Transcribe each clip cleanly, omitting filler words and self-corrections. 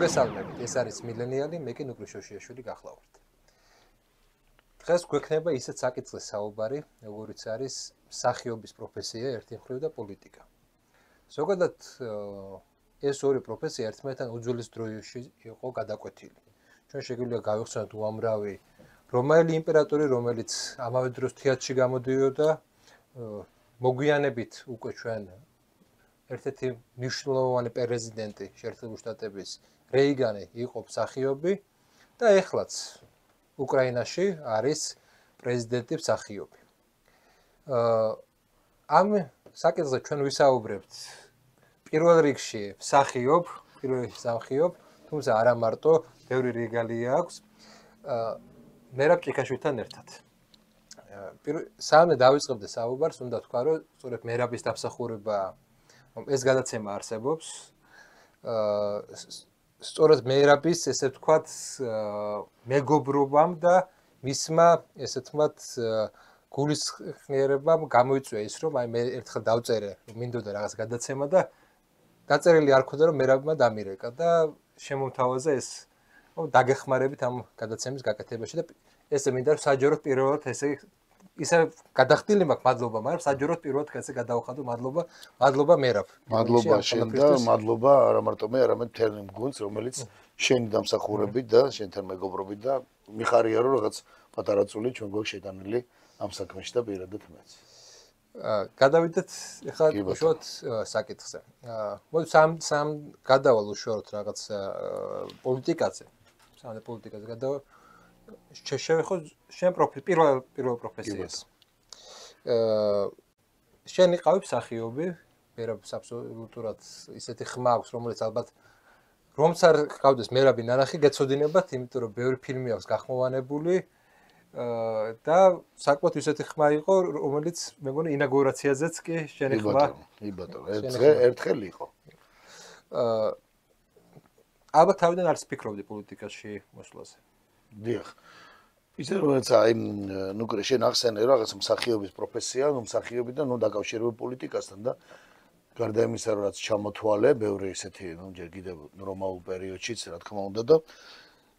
მოგესალმებით, ეს არის მილენიალი, მე კი ნუკლი შოშიაშვილი გახლავართ. დღეს გვექნება ისეთ საკითხზე საუბარი, როგორიც არის მსახიობის პროფესია ერთი მხრივ და პოლიტიკა. ზოგადად ეს ორი პროფესია ერთმანეთთან უძველეს დროში იყო გადაკვეთილი. ჩვენ შეგვიძლია გავიხსენოთ უამრავი რომაელი იმპერატორი, რომელიც ამავე დროს თეატრში გამოდიოდა, მოგვიანებით უკვე ჩვენ ერთ-ერთი მნიშვნელოვანი პრეზიდენტი შეერთებული შტატების რეიგანი იყო მსახიობი და ეხლაც უკრაინაში არის პრეზიდენტი მსახიობი. ამ საკითხზე ჩვენ ვისაუბრებთ პირველ რიგში მსახიობ, თუმცა არა მარტო, ბევრი რეგალია აქვს მერაბ ჭიქაშვილთან ერთად. სანამ დავიწყებდე საუბარს, უნდა თქვა, რომ სწორედ მერაბის დამსახურება ეს გადაცემა არსებობს. სწორედ მერაბის, ესე ვთქვათ, მეგობრობამ და მისმა, ესე ვთქვათ, გულისხმიერებამ გამოიწვია ის, რომ მე ერთხელ დავწერე, რომ მინდოდა რაღაც გადაცემა და დაწერილი არ ქონდა, რომ მერაბმა დამირეკა და შემომთავაზე ეს დაგეხმარებით ამ გადაცემის გაკეთებაში და ესე მინდა რომ საჯაროდ პირველად ისე გადახდილი მაქვს მადლობა, მაგრამ საჯაროდ პირველად ესე გადავხადო მადლობა მერაბ. მადლობა შენ და მადლობა არა მარტო მე, არამედ მთელ იმ გუნდს, რომელიც შენი დამსახურებით და შენთან მეგობრობით და მიხარია რომ რაღაც პატარა წული ჩვენ გვაქვს შეტანილი ამ საქმეში და პირადად მეც. გადავიდეთ ეხლა უშუალოდ საკითხზე. მოდი სამ გადავალ უშუალოდ რაღაც პოლიტიკაზე. სამ პოლიტიკაზე გადავალ. შევეხო შენ პირველ პროფესიას. შენ იყავი მსახიობი, მერაბს აბსოლუტურად ისეთი ხმა აქვს, რომელიც ალბათ რომც არ ყავდეს მერაბი ნანახი, გეცოდინებათ, იმიტომ რომ ბევრი ფილმი აქვს გახმოვანებული და საკმაოდ ისეთი ხმა იყო, რომელიც მე მგონი ინაუგურაციაზეც კი შენი ხმა. ერთხელ იყო. ალბათ თავიდან არც ფიქრობდი პოლიტიკაში მოსვლაზე. დიახ. ისე რომელიც აი ნუკლე შენ ახსენე რაღაც მსახიობის პროფესია, მსახიობი და დაკავშირებული პოლიტიკასთან და გარდა იმისა, რომ რაც ჩამოთვალე, ბევრი ისეთი, ჯერ კიდევ რომაულ პერიოდშიც, რა თქმა უნდა და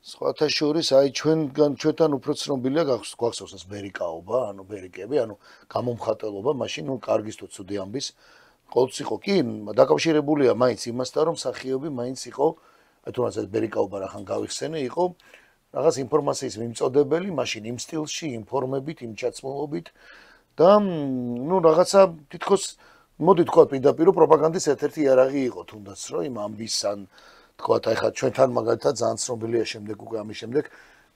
სხვათა შორის აი ჩვენთან უფრო ცნობილია გვახსოვს ეს ბერიკაობა, ბერიკები, გამომხატველობა, მაშინ კარგის თუ ცუდი ამბის ყოველთვის იყო კი დაკავშირებულია მაინც იმასთან, რომ მსახიობი მაინც იყო, თუნდაც ეს ბერიკაობა რახან გავიხსენე, იყო რაღაც ინფორმაციის მიმწოდებელი, მაშინ იმ სტილში, ინფორმებით, იმ ჩაცმულობით და რაღაცა თითქოს მოდი თქვა პირდაპირ პროპაგანდის ერთ-ერთი იარაღი იყო თუნდაც რომ იმ ამბის ან თქვა აი ხა ჩვენთან მაგალითად ძალიან ცნობილია შემდეგ უკვე ამის შემდეგ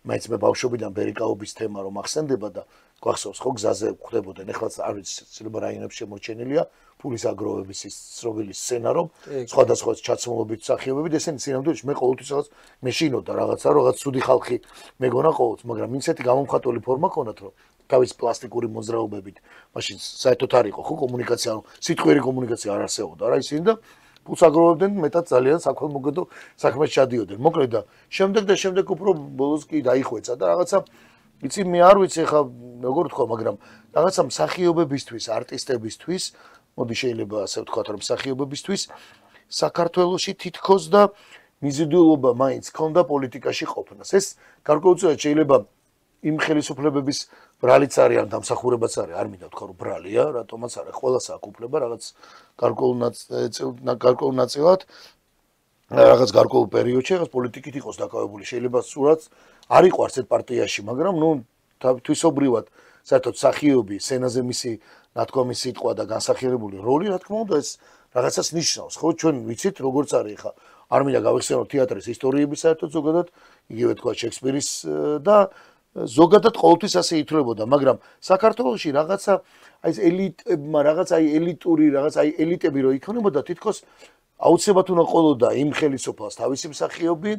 მაინც მე ბავშვობიდან ბერიკაობის თემა რომ ახსენდება და გვახსოვს ხო გზაზე ხვდებოდნენ ეხლაც არ ვიცი შეიძლება რაიონებში შემორჩენილია ფულის აგროვების ის ცნობილი სცენა რომ სხვადასხვა ჩაცმულობით მსახიობებით ესენი სინამდვილეში მე ყოველთვის რაღაც მეშინოდა რაღაც ცუდი ხალხი მეგონა ყოველთვის მაგრამ ისეთი გამომხატველი ფორმა ქონდათ რომ თავის პლასტიკური მოძრაობებით მაშინ საერთოდ არ იყო ხო კომუნიკაცია სიტყვიერი კომუნიკაცია არ არსებობდა რა ისინი და ფულს აგროვებდნენ მეტად ძალიან საქველმოქმედო საქმეში ჩადიოდნენ მოკლედ და შემდეგ უფრო ბოლოს კი დაიხვეცა და რაღაცა იცი მე არ ვიცი ხა როგორ თქვა მაგრამ რაღაცა მსახიობებისთვის არტისტებისთვის მოდი შეიძლება ასე ვთქვათ რომ მსახიობებისთვის საქართველოში თითქოს და მიზიდულობა მაინც ქონდა პოლიტიკაში ყოფნას ეს გარკვეულწილად შეიძლება იმ ხელისუფლებების ბრალიც არის ან დამსახურებაც არის არ მინდა ვთქვა რომ ბრალია რატომაც არა ყველას აქვს უფლება რაღაც გარკვეულ ნაწილად რაღაც გარკვეულ პერიოდში რაღაც პოლიტიკით იყოს დაკავებული შეიძლება სულაც არ იყო არც ერთ პარტიაში მაგრამ თვისობრივად საერთოდ მსახიობი სცენაზე მისი ნათქვამი სიტყვა და განსახიერებული როლი რა თქმა უნდა ეს რაღაცას ნიშნავს ხო ჩვენ ვიცით როგორც არის ხა არ მინდა გავიხსენოთ თეატრის ისტორიები საერთოდ ზოგადად იგივე თქვა შექსპირის და ზოგადად ყოველთვის ასე ითვლებოდა, მაგრამ საქართველოში რაღაცა აი ეს ელიტებმა, რაღაც აი ელიტური, რაღაც აი ელიტები რო იქონებოდა, თითქოს აუცილებლად უნდა ყოლოდა იმ ხელისუფალს თავისი მსახიობი,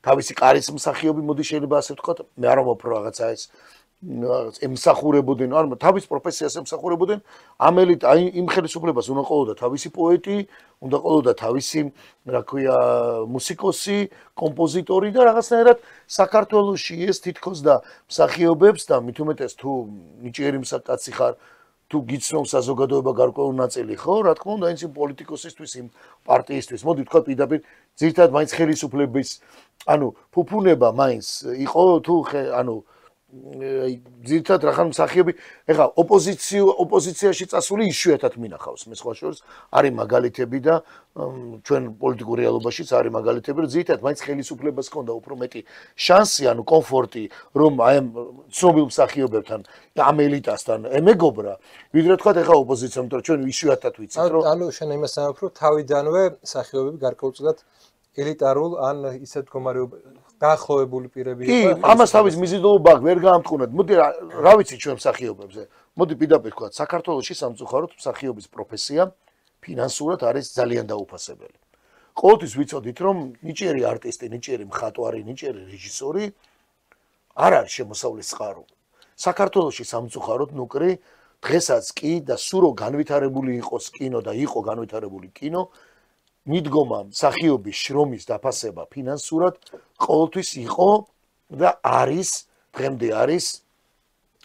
თავისი კარის მსახიობი, მოდი შეიძლება ასე ვთქვათ, მე არ ვამბობ რომ რაღაცა ეს ემსახურებოდნენ, არა, თავის პროფესიას ემსახურებოდნენ, ამ ელიტ აი იმ ხელისუფლებას უნდა ყოლოდა თავისი პოეტი, უნდა ყოლოდა თავისი, რა ქვია, მუსიკოსი, კომპოზიტორი და რაღაცნაირად საქართველოში ეს თითქოს და მსახიობებს და მით უმეტეს თუ ნიჭიერი მსაკაცი ხარ, თუ გიცნობს საზოგადოება გარკვეული ნაწილი, ხო, რა თქმა უნდა, ის პოლიტიკოსისთვის, იმ პარტიისთვის, მოდი ვთქვა პირდაპირ, ძირითადად მაინც ხელისუფლების, ფუფუნება მაინც იყო თუ ძირითადად რახან მსახიობი, ეხლა ოპოზიციაში წასული იშვიათად მინახავს, მე სხვა შორის არის მაგალითები და ჩვენ პოლიტიკურ რეალობაშიც არის მაგალითები, რომ ძირითადად მაინც ხელისუფლებას ჰქონდა უფრო მეტი შანსი, კომფორტი, რომ აი ამ ცნობილ მსახიობებთან, ამ ელიტასთან ემეგობრა, ვიდრე თქვა ეხლა ოპოზიცია, იმიტომ რომ ჩვენ იშვიათად ვიცით, რომ შენ იმას ამბობ, რომ თავიდანვე მსახიობები გარკვეულწილად ელიტარულ ან ისეთ მდგომარეობა დაახლოებული პირები იყო. კი, ამას თავის მიზიდულობა ვერ გაამტყუნეთ. მოდი რა ვიცი ჩვენ მსახიობებზე. მოდი პირდაპირ ვთქვა, საქართველოში სამწუხაროდ მსახიობის პროფესია ფინანსურად არის ძალიან დაუფასებელი. ყოველთვის ვიცოდით, რომ ნიჭიერი არტისტი, ნიჭიერი მხატვარი, ნიჭიერი რეჟისორი არ არის შემოსავლის წყარო. საქართველოში სამწუხაროდ ნუკრი დღესაც კი და სურო განვითარებული იყოს კინო და იყო განვითარებული კინო მიდგომა მსახიობის შრომის დაფასება ფინანსურად ყოველთვის იყო და არის დღემდე არის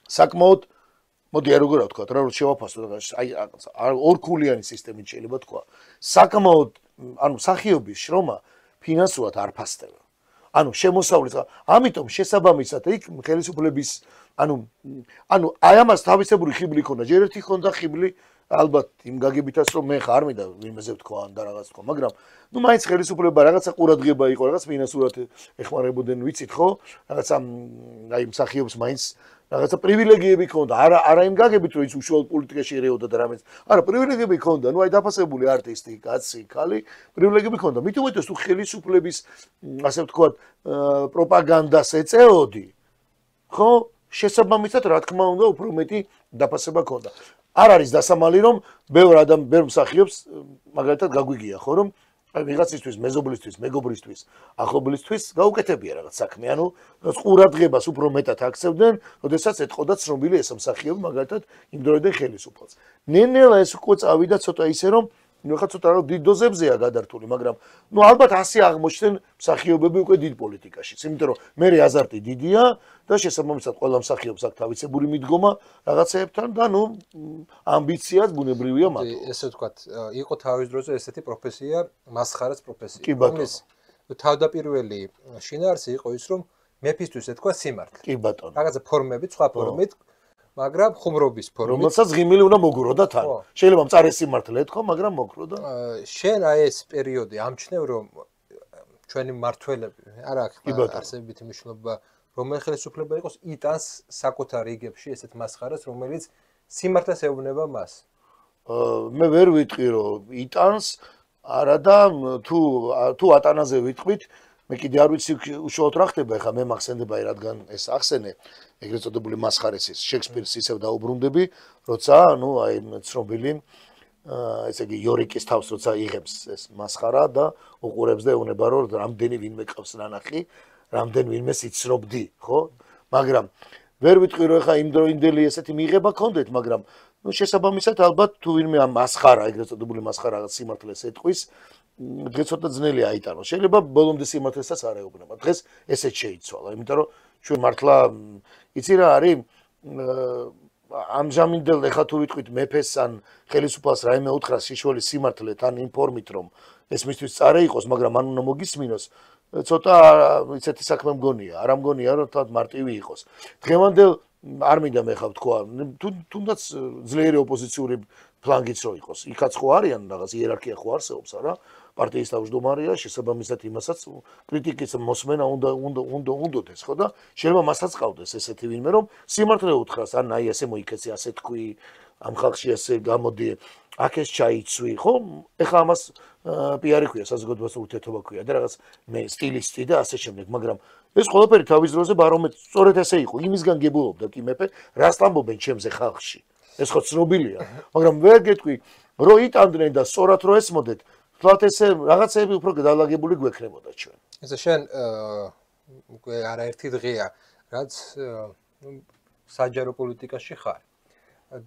საკმაოდ მოდი როგორ ვთქვა რა რომ შევაფასო აი ორქულიანი სისტემით შეიძლება თქვა საკმაოდ მსახიობის შრომა ფინანსურად არ ფასდება შემოსავლის ამიტომ შესაბამისად იქ ხელისუფლების აი ამას თავისებური ხიბლი ქონდა ჯერ ერთი ხონდა ხიბლი ალბათ იმ გაგებითაც რომ მე ხარ მინდა ვინმეზე ვთქვა და რაღაც თქვა მაგრამ მაინც ხელისუფლება რაღაცა ყურადღება იყო რაღაც ფინანსურად ეხმარებოდნენ ვიცით ხო რაღაცა აი მსახიობს მაინც რაღაცა პრივილეგიები ქონდა არა იმ გაგებით რომ ის უშუალოდ პოლიტიკაში ერეოდა და რამეს არა პრივილეგიები ქონდა აი დაფასებული არტისტი კაცი ხალი პრივილეგიები ქონდა მით უმეტეს თუ ხელისუფლების ასე ვთქვათ პროპაგანდას ეწეოდი ხო შესაბამისად რა თქმა უნდა უფრო მეტი დაფასება ქონდა არ არის დასამალი რომ ბევრ მსახიობს მაგალითად გაგვიგია ხო რომ ვიღაცისთვის მეზობლისთვის მეგობრისთვის ახლობლისთვის გაუკეთებია რაღაც საქმე ყურადღებას უფრო მეტად აქცევდნენ როდესაც ეთყოდა ცნობილი ეს მსახიობი მაგალითად იმ დროიდან ხელისუფლებას ნელ-ნელა ეს უკვე წავიდა ცოტა ისე რომ ხა ცოტა რა დიდ დოზებზეა გადართული მაგრამ ალბათ ასე აღმოჩნდნენ მსახიობები უკვე დიდ პოლიტიკაშიც იმიტომ რომ მე აზარტი დიდია და შესაბამისად ყველა მსახიობს აქვს თავისებური მიდგომა რაღაცეებთან და ამბიციაც ბუნებრივია მათო ესე ვთქვათ იყო თავის დროზე ესეთი პროფესია მასხარას პროფესია კი ბატონო თავდაპირველი შინაარსი იყო ის რომ მეფისთვის ეთქვა სიმართლე კი ბატონო რაღაცა ფორმებით სხვა ფორმით მაგრამ ხუმრობის ფორმით რომელსაც ღიმილი უნდა მოგურო და თან შეიძლება მწარე სიმართლე ეთქვა მაგრამ მოგრო და შენ აი ეს პერიოდი ამჩნევ რომ ჩვენი მართველები არა არსებითი მნიშვნელობა რომელი ხელისუფლება იყოს იტანს საკუთარ რიგებში ესეთ მასხარას რომელიც სიმართლეს ეუბნება მას მე ვერ ვიტყვი რომ იტანს არა და თუ ატანაზე ვიტყვით მე კიდე არ ვიცი უშუალოდ რა ხდება ეხლა მე მახსენდება რადგან ეს ახსენე ეგრეთ წოდებული მასხარესის შექსპირს ისევ დაუბრუნდები როცა აი ცნობილი ესე იგი იორიკის თავს როცა იღებს ეს მასხარა და უყურებს და ეუბნება რომ რამდენი ვინმე ყავს ნანახი რამდენ ვინმეს იცნობდი ხო მაგრამ ვერ ვიტყვი რომ ეხლა იმდროინდელი ესეთი მიღება ქონდეთ მაგრამ შესაბამისად ალბათ თუ ვინმე ამ მასხარა ეგრეთ წოდებული მასხარა რაღაც სიმართლეს ეთყვის დღეს ცოტა ძნელი აიტანოს შეიძლება ბოლომდე სიმართლესაც არ ეუბნება დღეს ესეც შეიცვალა იმიტომ რომ ჩვენ მართლა იცი რა არის ამჟამინდელ ეხლა თუ ვიტყვით მეფეს ან ხელისუფალს რაიმე უთხრას შიშველი სიმართლე თან იმ ფორმით რომ ეს მისთვის წარე იყოს მაგრამ მან უნდა მოგისმინოს ცოტა ისეთი საქმე მგონია არა მგონია რომ თავად მარტივი იყოს დღევანდელ არ მინდა მე ხა ვთქვა თუნდაც ძლიერი ოპოზიციური ფლანგიც რო იყოს იქაც ხო არიან რაღაც იერარქია ხო არსებობს არა პარტიის თავმჯდომარეა შესაბამისად იმასაც კრიტიკის მოსმენა უნდოდეს ხო და შეიძლება მასაც ყავდეს ესეთი ვინმე რომ სიმართლე უთხრას ან აი ესე მოიქეცი ასე თქვი ამ ხალხში ასე გამოდი აქ ეს ჩაიცვი ხო ეხლა ამას პიარი ქვია საზოგადოებას ურთიერთობა ქვია და რაღაც მე სტილისტი და ასე შემდეგ მაგრამ ეს ყველაფერი თავის დროზე ბარომეტ სწორედ ესე იყო იმისგან გებულობდა კი მეფე რას ამბობენ ჩემზე ხალხში ეს ხო ცნობილია მაგრამ ვერ გეტყვი რომ იტანდნენ და სწორად რო ესმოდეთ თლათ ესე რაღაცები უფრო გადალაგებული გვექნებოდა ჩვენ ესე შენ უკვე არაერთი დღეა რაც საჯარო პოლიტიკაში ხარ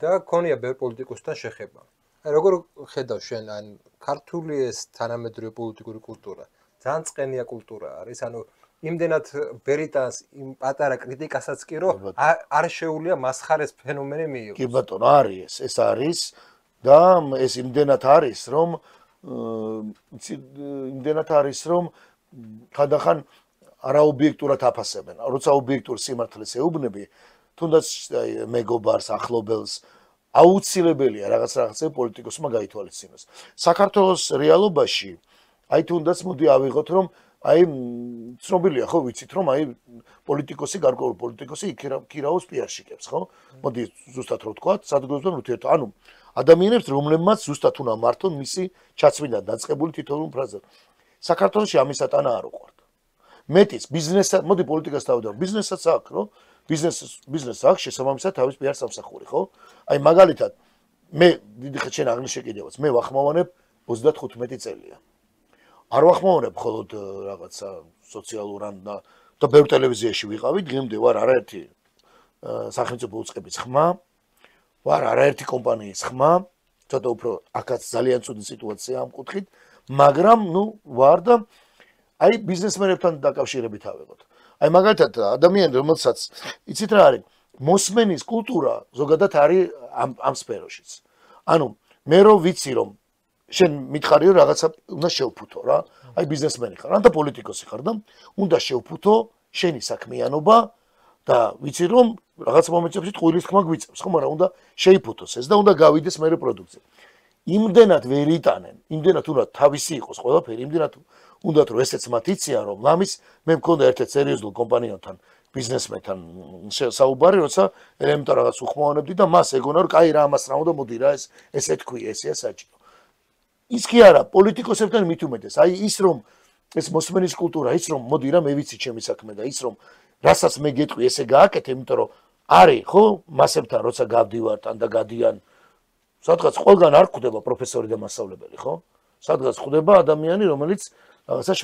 და ქონია ბევრ პოლიტიკოსთან შეხება აი როგორ ხედავ შენ ან ქართული ეს თანამედროვე პოლიტიკური კულტურა ძალიან წყენია კულტურა არის იმდენად ვერიტანს იმ პატარა კრიტიკასაც კი რომ არ შეუძლია მასხარეს ფენომენი მიიღოს. კი ბატონო, არის ეს არის და ეს იმდენად არის რომ ხანდახან არაობიექტურად აფასებენ. როცა ობიექტურ სიმართლეს ეუბნები, თუნდაც მეგობარს, ახლობელს აუცილებელია რაღაცა პოლიტიკოსმა გაითვალისწინოს. საქართველოს რეალობაში აი თუნდაც მოდი ავიღოთ რომ აი ცნობილია ხო ვიცით რომ აი პოლიტიკოსი გარკვეული პოლიტიკოსი იქირაოს პიარშიკებს ხო? მოდი ზუსტად რო ვთქვა, სადგურებთან ურთიერთობა. ანუ ადამიანებს რომლებმაც ზუსტად უნდა მართონ მისი ჩაცმიდან დაწყებული თითოეულ ფრაზად. საქართველოში ამისად ანა არ უყვართ. მეტიც ბიზნესად, მოდი პოლიტიკას დავდო, ბიზნესაც აქვს, რო? ბიზნესს აქვს შესაბამისად თავის პიარ სამსახური, ხო? აი მაგალითად მე დიდი ხეთ შენ აღნიშნე კიდევაც, მე ვახმოვანებ 35 წელია. არ ვახმოვანებ მხოლოდ რაღაცა სოციალურან და ბევრ ტელევიზიაში ვიყავი, დღემდე ვარ არაერთი სახელმწიფო უწყების ხმა, ვარ არაერთი კომპანიის ხმა, ცოტა უფრო აქაც ძალიან ცუდი სიტუაცია ამ კუთხით, მაგრამ ნუ ვარ და აი ბიზნესმენებთან დაკავშირებით ავიღოთ. აი მაგალითად ადამიანი რომელსაც იცით რა არის მოსმენის კულტურა ზოგადად არის ამ სფეროშიც. ანუ მე რო ვიცი რომ შენ მითხარი რომ რაღაცა უნდა შევფუთო რა. აი ბიზნესმენი ხარ, ან და პოლიტიკოსი ხარ და უნდა შევფუთო შენი საქმიანობა და ვიცი რომ რაღაც მომენტებში ტყუილის ხმა გვიწევს, ხო, მაგრამ უნდა შეიფუთოს ეს და უნდა გავიდეს მერე პროდუქცია. იმდენად ვერ იტანენ, იმდენად უნდა თავისი იყოს ყველაფერი, იმდენად უნდა რომ ესეც მათ იციან რომ ლამის მე მქონდა ერთ-ერთ სერიოზულ კომპანიასთან ბიზნესმენთან საუბარი, როცა ელემენტარ რაღაც უხმოვანებდი და მას ეგონა რომ კაი რა ამას რა უნდა მოდი რა ესე თქვი, ესეა საჭირო. ის კი არა, პოლიტიკოსებთან მით უმეტეს. აი ის რომ ეს მოსმენის კულტურა, ის რომ მოდი რა მე ვიცი ჩემი საქმე და ის რომ რასაც მე გეტყვი ესე გააკეთე, იმიტომ რომ არის ხო მასებთან როცა გავდივართ ან და გადიან სადღაც ყველგან არ ხვდება პროფესორი და მასწავლებელი, ხო? სადღაც ხვდება ადამიანი, რომელიც რაღაცა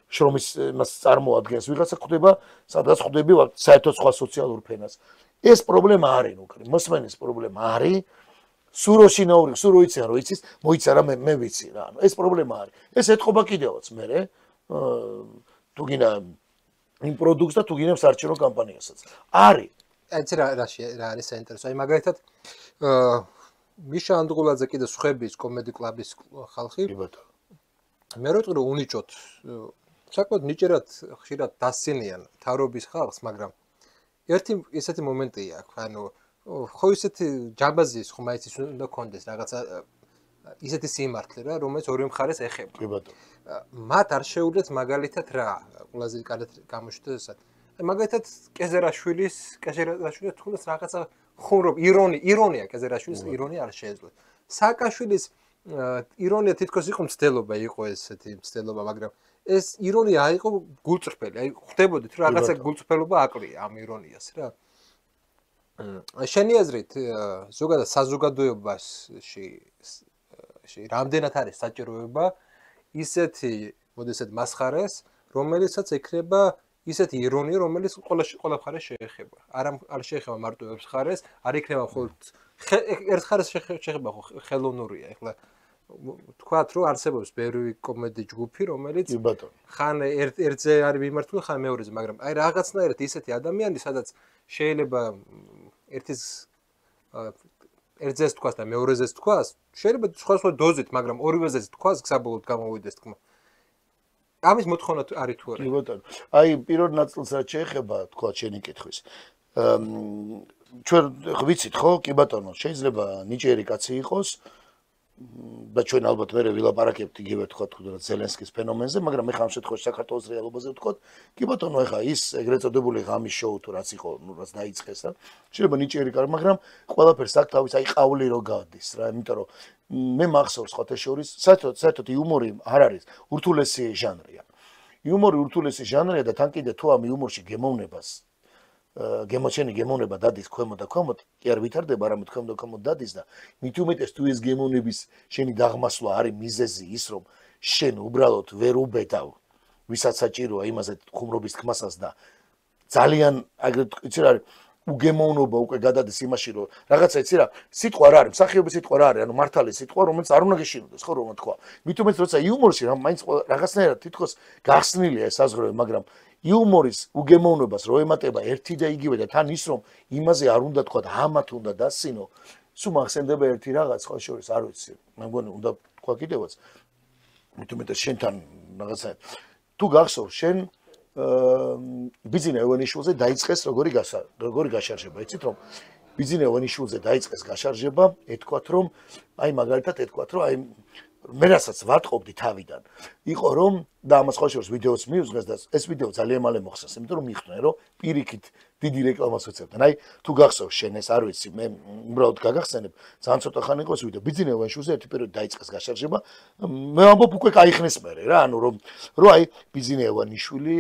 შრომის მას წარმოადგენს, ვიღაცა ხვდება, სადღაც ხვდები საერთოდ სხვა სოციალურ ფენას. ეს პრობლემა არის უკრე, მოსმენის პრობლემა არის. სუროშინაური, სურო იციან რომ იცის, მოიცა რა მე ვიცი რა. ანუ ეს პრობლემა არის. ეს ეთყობა კიდევაც მე თუ გინდა იმ პროდუქტს და თუ გინდა საარჩევნო კამპანიასაც. არის. აი რა არის საინტერესო. აი მაგალითად მიშა ანდღულაძე კიდე სხვების კომედი კლუბის ხალხი. კი ბატონო. მე რო ვიტყვი რომ უნიჭოთ საკმაოდ ნიჭერად ხშირად დასცინიან თავრობის ხალხს, მაგრამ ერთი ესეთი მომენტია აქვს, ანუ ხო ისეთი ჯაბაზის ხმა იცის უნდა კონდეს რაღაცა ისეთი სიმართლე რა, რომელიც ორივე მხარეს ეხება. კი ბატონო. მათ არ შეუძლიათ მაგალითად რა, ყველაზე კარგად გამოჩნდეს ესეთ. მაგალითად კეზერაშვილის თუნდაც რაღაცა ხუმრობ, ირონია კეზერაშვილის ირონია არ შეეძლოთ. სააკაშვილის ირონია თითქოს იყო მცდელობა, იყო ესეთი მცდელობა, მაგრამ ეს ირონია აიყო გულწრფელი. აი ხვდებოდით რომ რაღაცა გულწრფელობა აკლია ამ ირონიას რა. შენი აზრით ზოგადად საზოგადოებაში რამდენად არის საჭიროება ისეთი მოდესეთ მასხარეს, რომელიცაც ექნება ისეთი ირონია, რომელიც ყველა მხარეს შეეხება. არ შეეხება მარტო ერთ მხარეს, არ იქნება მხოლოდ ერთ მხარეს შეეხება ხელოვნურია. ეხლა თქვათ რომ არსებობს ბევრი კომედი ჯგუფი, რომელიც ხან ერთზე არის მიმართული, ხან მეორეზე, მაგრამ აი რაღაცნაირად ისეთი ადამიანი, სადაც შეიძლება ერთის ერთზეც თქვას და მეორეზეც თქვას, შეიძლება სხვა დოზით, მაგრამ ორივეზეც თქვას, საბოლოოდ გამოვიდეს თქმა. ამის მოთხოვნა არის თუ არა? კი ბატონო. აი პირველ ნაწილს რაც შეეხება, თქვა შენი კითხვის. ჩვენ ვიცით ხო, კი ბატონო, შეიძლება ნიჭიერი კაცი იყოს და ჩვენ ალბათ მე ვილაპარაკებთ იგივე თქვა ზელენსკის ფენომენზე, მაგრამ მე ხამ შემთხვევაში საქართველოს რეალობაზე ვთქვა, კი ბატონო, ეხა ის ეგრეთ წოდებული ღამის შოუ თუ რაც იყო, ნუ რაც დაიწყეს და შეიძლება ნიჭიერი კაცი, მაგრამ ყველაფერს აქ თავის აი ყავლი რო გადის რა, იმიტომ რომ მე მახსოვს სხვათა შორის, საერთოდ იუმორი არ არის ურთულესი ჟანრია. იუმორი ურთულესი ჟანრია და თან კიდე თუ ამ იუმორში გემოვნებას გემოვნება დადის ქვემოთ და ქვემოთ, კი არ ვითარდება, არამედ ქვემოთ და ქვემოთ დადის და მით უმეტეს თუ ეს გემოვნების შენი დაღმასვლა არის მიზეზი ის, რომ შენ უბრალოდ ვერ უბედავ, ვისაც საჭიროა იმაზე ხუმრობის ხმასაც და ძალიან აგრეთ იცი რა არის, უგემოვნობა უკვე გადადის იმაში, რომ რაღაცა იცი რა, სიტყვა რა არის, მსახიობის სიტყვა რა არის, ანუ მართალი სიტყვა, რომელიც არ უნდა გეშინოდეს, ხო, რომ თქვა. მით უმეტეს როცა იუმორში რა მაინც რაღაცნაირად თითქოს გახსნილია ეს საზღვრები, მაგრამ იუმორის უგემოვნობას რო ემატება ერთი და იგივე და თან ის რომ იმაზე არ უნდა თქვა და ამათ უნდა დასინო, სულ მახსენდება ერთი რაღაც სხვა შორის, არ ვიცი, მე მგონი უნდა თქვა კიდევაც. მით უმეტეს შენთან რაღაცა თუ გახსოვს შენ ბიძინა ევანიშვილზე დაიწყეს როგორი გაშარჟება, იცით რომ ბიძინა ევანიშვილზე დაიწყეს გაშარჟება, ეთქვათ რომ აი მაგალითად ეთქვათ რომ აი მე რასაც ვარტყობდი თავიდან იყო რომ და ამას ხო შორს ვიდეოც მიუძღეს და ეს ვიდეო ძალიან მალე მოხსნეს, იმიტომ რომ მიხვდნენ რომ პირიქით დიდი რეკლამას უწევდნენ. აი თუ გახსოვს შენ ეს არ ვიცი, მე უბრალოდ გაგახსენებ, ძალიან ცოტა ხანი იყო ეს ვიდეო. ბიძინა ევანიშვილზე ერთი პერიოდი დაიწყეს გაშარჟება. მე ამბობ უკვე кайხნეს მერე რა, ანუ რომ აი ბიძინა ევანიშვილი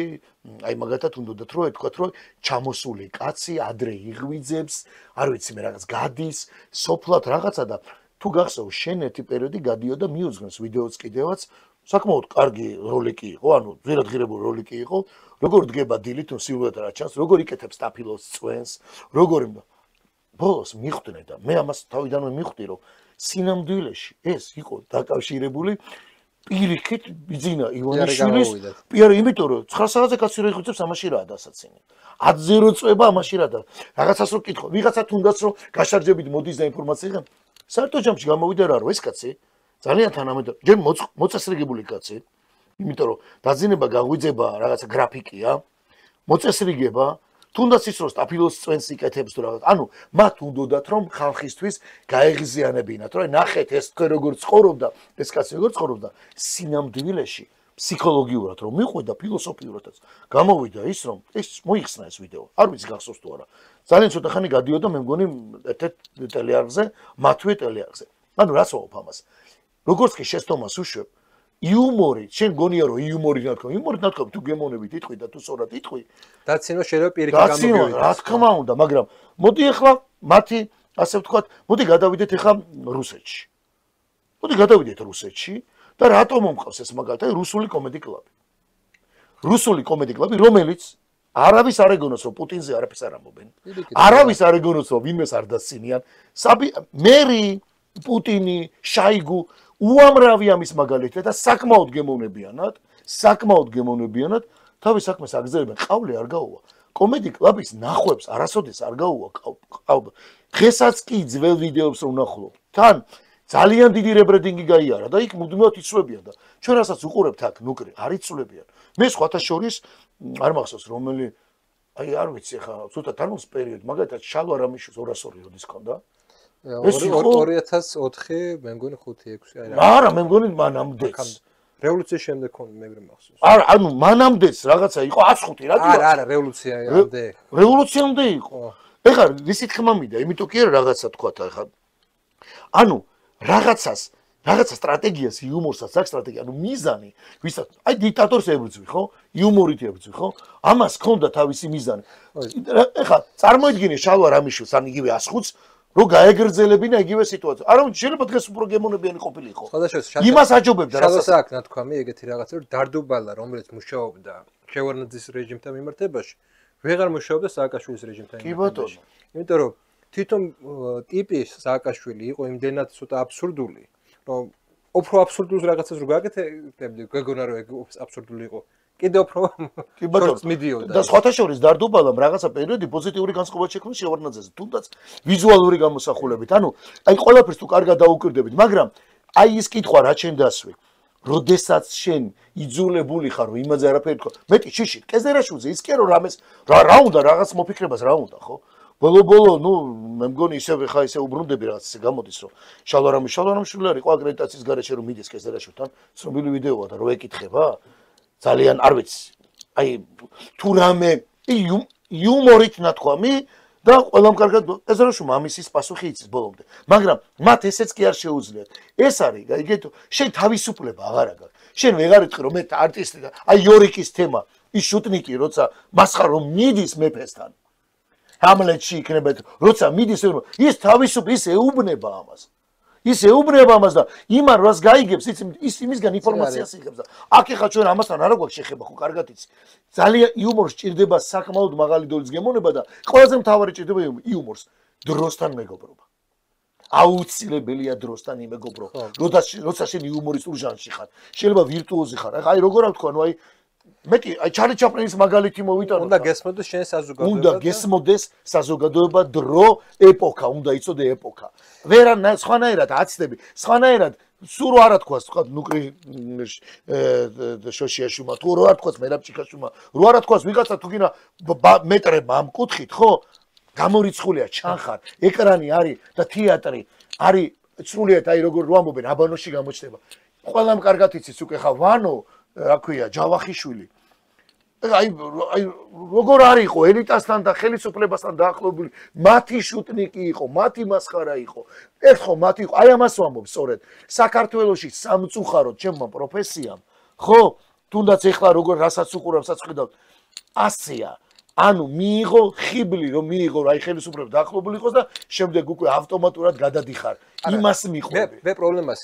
აი მაგათად უნდათ რომ ეთქვათ რომ ჩამოსული კაცი ადრე იღვიძებს, არ ვიცი მე რაღაც გადის, სოფლად რაღაცა და თუ გახსოვს შენ ერთი პერიოდი გადიოდა მიუძღნეს ვიდეოც კიდევაც საკმაოდ კარგი როლიკი იყო, ანუ ძირადღირებული როლიკი იყო, როგორ დგება დილით თუ სილუეტა რა ჩანს, როგორ იკეთებს ტაფილოს წვენს, როგორ ბოლოს მიხვდნენ და მე ამას თავიდანვე მიხვდი რომ სინამდვილეში ეს იყო დაკავშირებული პირიქით ბიძინა ივანიშვილის პიარი, იმიტომ რომ 9 საათზე კაცი რო იხვიძებს ამაში რა დასაცინე. 10-ზე რო წვება ამაში რა და რაღაცას რო კითხო, ვიღაცა თუნდაც რომ გაშარჯებით მოდის და ინფორმაცია იღებ. საერთო ჯამში გამოვიდა რა რომ ეს კაცი ძალიან თანამედროვე, ჯერ მოწესრიგებული კაცი, იმიტომ რომ დაძინება გაღვიძება რაღაცა გრაფიკია, მოწესრიგება, თუნდაც ის რომ სტაფილოს წვენს იკეთებს თუ რაღაც. ანუ მათ უნდათ რომ ხალხისთვის გაეღიზიანებინათ, რომ ნახეთ ეს თქვენ როგორ ცხოვრობდა, ეს კაცი როგორ ცხოვრობდა, სინამდვილეში ფსიქოლოგიურად რომ მიყვედა ფილოსოფიურადაც. გამოვიდა ის რომ ეს მოიხსნა ეს ვიდეო. არ ვიცი გახსოვს თუ არა. ძალიან ცოტა ხანი გადიოდა მე მგონი ერთ-ერთ ტელეარხზე, მათვე ტელეარხზე. ანუ რას ვამბობ ამას? როგორც კი შეცდომას უშვებ, იუმორი, შენ გონია რომ იუმორი ნათქვამი თუ გემოვნებით იტყვი და თუ სწორად იტყვი, დაცინო შეიძლება პირიქით გამოგივიდეს. რა თქმა უნდა, მაგრამ მოდი ახლა მათი ასე ვთქვათ, მოდი გადავიდეთ ახლა რუსეთში. მოდი გადავიდეთ რუსეთში და რატომ მომყავს ეს მაგალითად რუსული კომედი კლუბი. რუსული კომედი კლუბი, რომელიც არავის არ ეგონოს რომ პუტინზე არაფერს არ ამბობენ. არავის არ ეგონოს რომ ვინმეს არ დასცინიან. მერი, პუტინი, შაიგუ უამრავი ამის მაგალითია და საკმაოდ გემოვნებიანად თავის საქმეს აგრძელებენ. ყავლე არ გაუვა. კომედი კლუბის ნახვებს არასოდეს არ გაუვა ყავ. დღესაც კი ძველ ვიდეოებს რომ ვნახულობ. თან ძალიან დიდი რებრენდინგი გაიარა და იქ მუდმივად იცვლებიან და ჩვენ რასაც უყურებთ აქ ნუკრი არ იცვლებიან. მე სხვათა შორის არ მახსოვს რომელი აი არ ვიცი ხა ცოტა თანოს პერიოდი მაგალითად შალვა რამიშვილს 202 როდის ქონდა 2004 მე მგონი 5-6 აი რა არა მე მგონი მანამდეც რევოლუციის შემდეგ ქონდა მე მახსოვს არა ანუ მანამდეც რაღაცა იყო 105 რა არა რევოლუციამდე იყო ეხლა ისეთ ხმა მინდა იმიტომ კი არა რაღაცა თქვა ეხლა ანუ რაღაცა სტრატეგიას იუმორსაც აქვს სტრატეგია ანუ მიზანი ვისაც აი დიქტატორს ებრძვი ხო იუმორით ებრძვი ხო ამას ქონდა თავისი მიზანი ეხლა წარმოიდგინე შალვა რამიშვილს ან იგივე 105-ს რომ გაეგრძელებინა იგივე სიტუაცია არა შეიძლება დღეს უფრო გემოვნებიანი ყოფილიყო იმას აჯობებდა რასაც აქ ნათქვამი ეგეთი რაღაცა რომ დარდუბალა რომელიც მუშაობდა შევარდნაძის რეჟიმთან მიმართებაში ვეღარ მუშაობდა სააკაშვილის რეჟიმთან მიმართებაში იმიტომ რომ თვითონ ტიპი სააკაშვილი იყო იმდენად ცოტა აბსურდული რომ უფრო აბსურდულს რაღაცას რო გაკეთებდი გეგონა რომ ეგ აბსურდული იყო კიდევ უფრო კი ბატონო მიდიოდა და სხვათა შორის დარდუბალამ რაღაცა პერიოდი პოზიტიური განწყობა შექმნა შევარდნაძეზე თუნდაც ვიზუალური გამოსახულებით ანუ აი ყველაფერს თუ კარგად დაუკვირდებით მაგრამ აი ის კითხვა რა ჩვენ დასვი როდესაც შენ იძულებული ხარ რომ იმაზე არაფერი თქვა მეტი შიში კეზერაშვილზე ის კი რომ რამეს რა უნდა რაღაც მოფიქრებას რა უნდა ხო ბოლო ნუ მე მგონი ისევ ხა ისე უბრუნდები რაღაც ისე გამოდის რომ შალვა რამიშვილი არის ყო აკრედიტაციის გარეშე რომ მიდის კეზერაშვილთან ცნობილი ვიდეოა და რო ეკითხება ძალიან არ ვიცი აი თუ რამე იუმორით ნათქვამი და ყველამ კარგად კეზერაშვილმა ამისის პასუხი იცის ბოლომდე მაგრამ მათ ესეც კი არ შეუძლიათ ეს არის გაიგეთ შენ თავისუფლება აღარ აქვს შენ ვეღარ იტყვი რომ მე არტისტი და აი იორიკის თემა ის შუტნიკი როცა მასხარ რომ მიდის მეფესთან ამლეთში იქნება როცა მიდის ის თავისუფლ ის ეუბნება ამას ის ეუბნება ამას და იმან რას გაიგებს ის იმისგან ინფორმაციას იღებს და აქ ეხა ჩვენ ამასთან არა გვაქვს შეხება ხო კარგად იცი ძალიან იუმორს ჭირდება საკმაოდ მაღალი დონის გემოვნება და ყველაზე მთავარი ჭირდება იუმორს დროსთან მეგობრობა აუცილებელია დროსთან იმეგობრო როცა შენ იუმორისტულ ჟანრში ხარ შეიძლება ვირტუოზი ხარ აი როგორ ვთქვა ნუ აი მეტი აი ჩარლი ჩაპლინის მაგალითი მოვიტანო უნდა გესმოდეს შენ საზოგადოება უნდა გესმოდეს საზოგადოება დრო ეპოქა უნდა იცოდე ეპოქა ვერა სხვანაირად აცდები სხვანაირად სულ რა არ თქვას თქვა ნუკრი შოშიაშუმა თუ რა არ თქვას მერაბჭიქაშუმა რა არ თქვას ვიღაცა თუ გინა მეტრება ამ კუთხით ხო გამორიცხულია ჩანხარ ეკრანი არის და თეატრი არის სრულიად აი როგორ რო ამბობენ აბანოში გამოჩნდება ყველამ კარგად იცის უკვე ხა ვანო რა ქვია ჯავახიშვილი აი როგორ არ იყო ელიტასთან და ხელისუფლებასთან დაახლოებული მათი შუტნიკი იყო მათი მასხარა იყო ერთხელ მათი იყო აი ამას ვამბობ სწორედ საქართველოში სამწუხაროდ ჩემმა პროფესიამ ხო თუნდაც ეხლა როგორ რასაც უყურებს საწყიდავ ასია ანუ მიიღო ხიბლი რომ მიიღო აი ხელისუფლება დაახლოებული იყოს და შემდეგ უკვე ავტომატურად გადადიხარ იმას მიყვები მე პრობლემას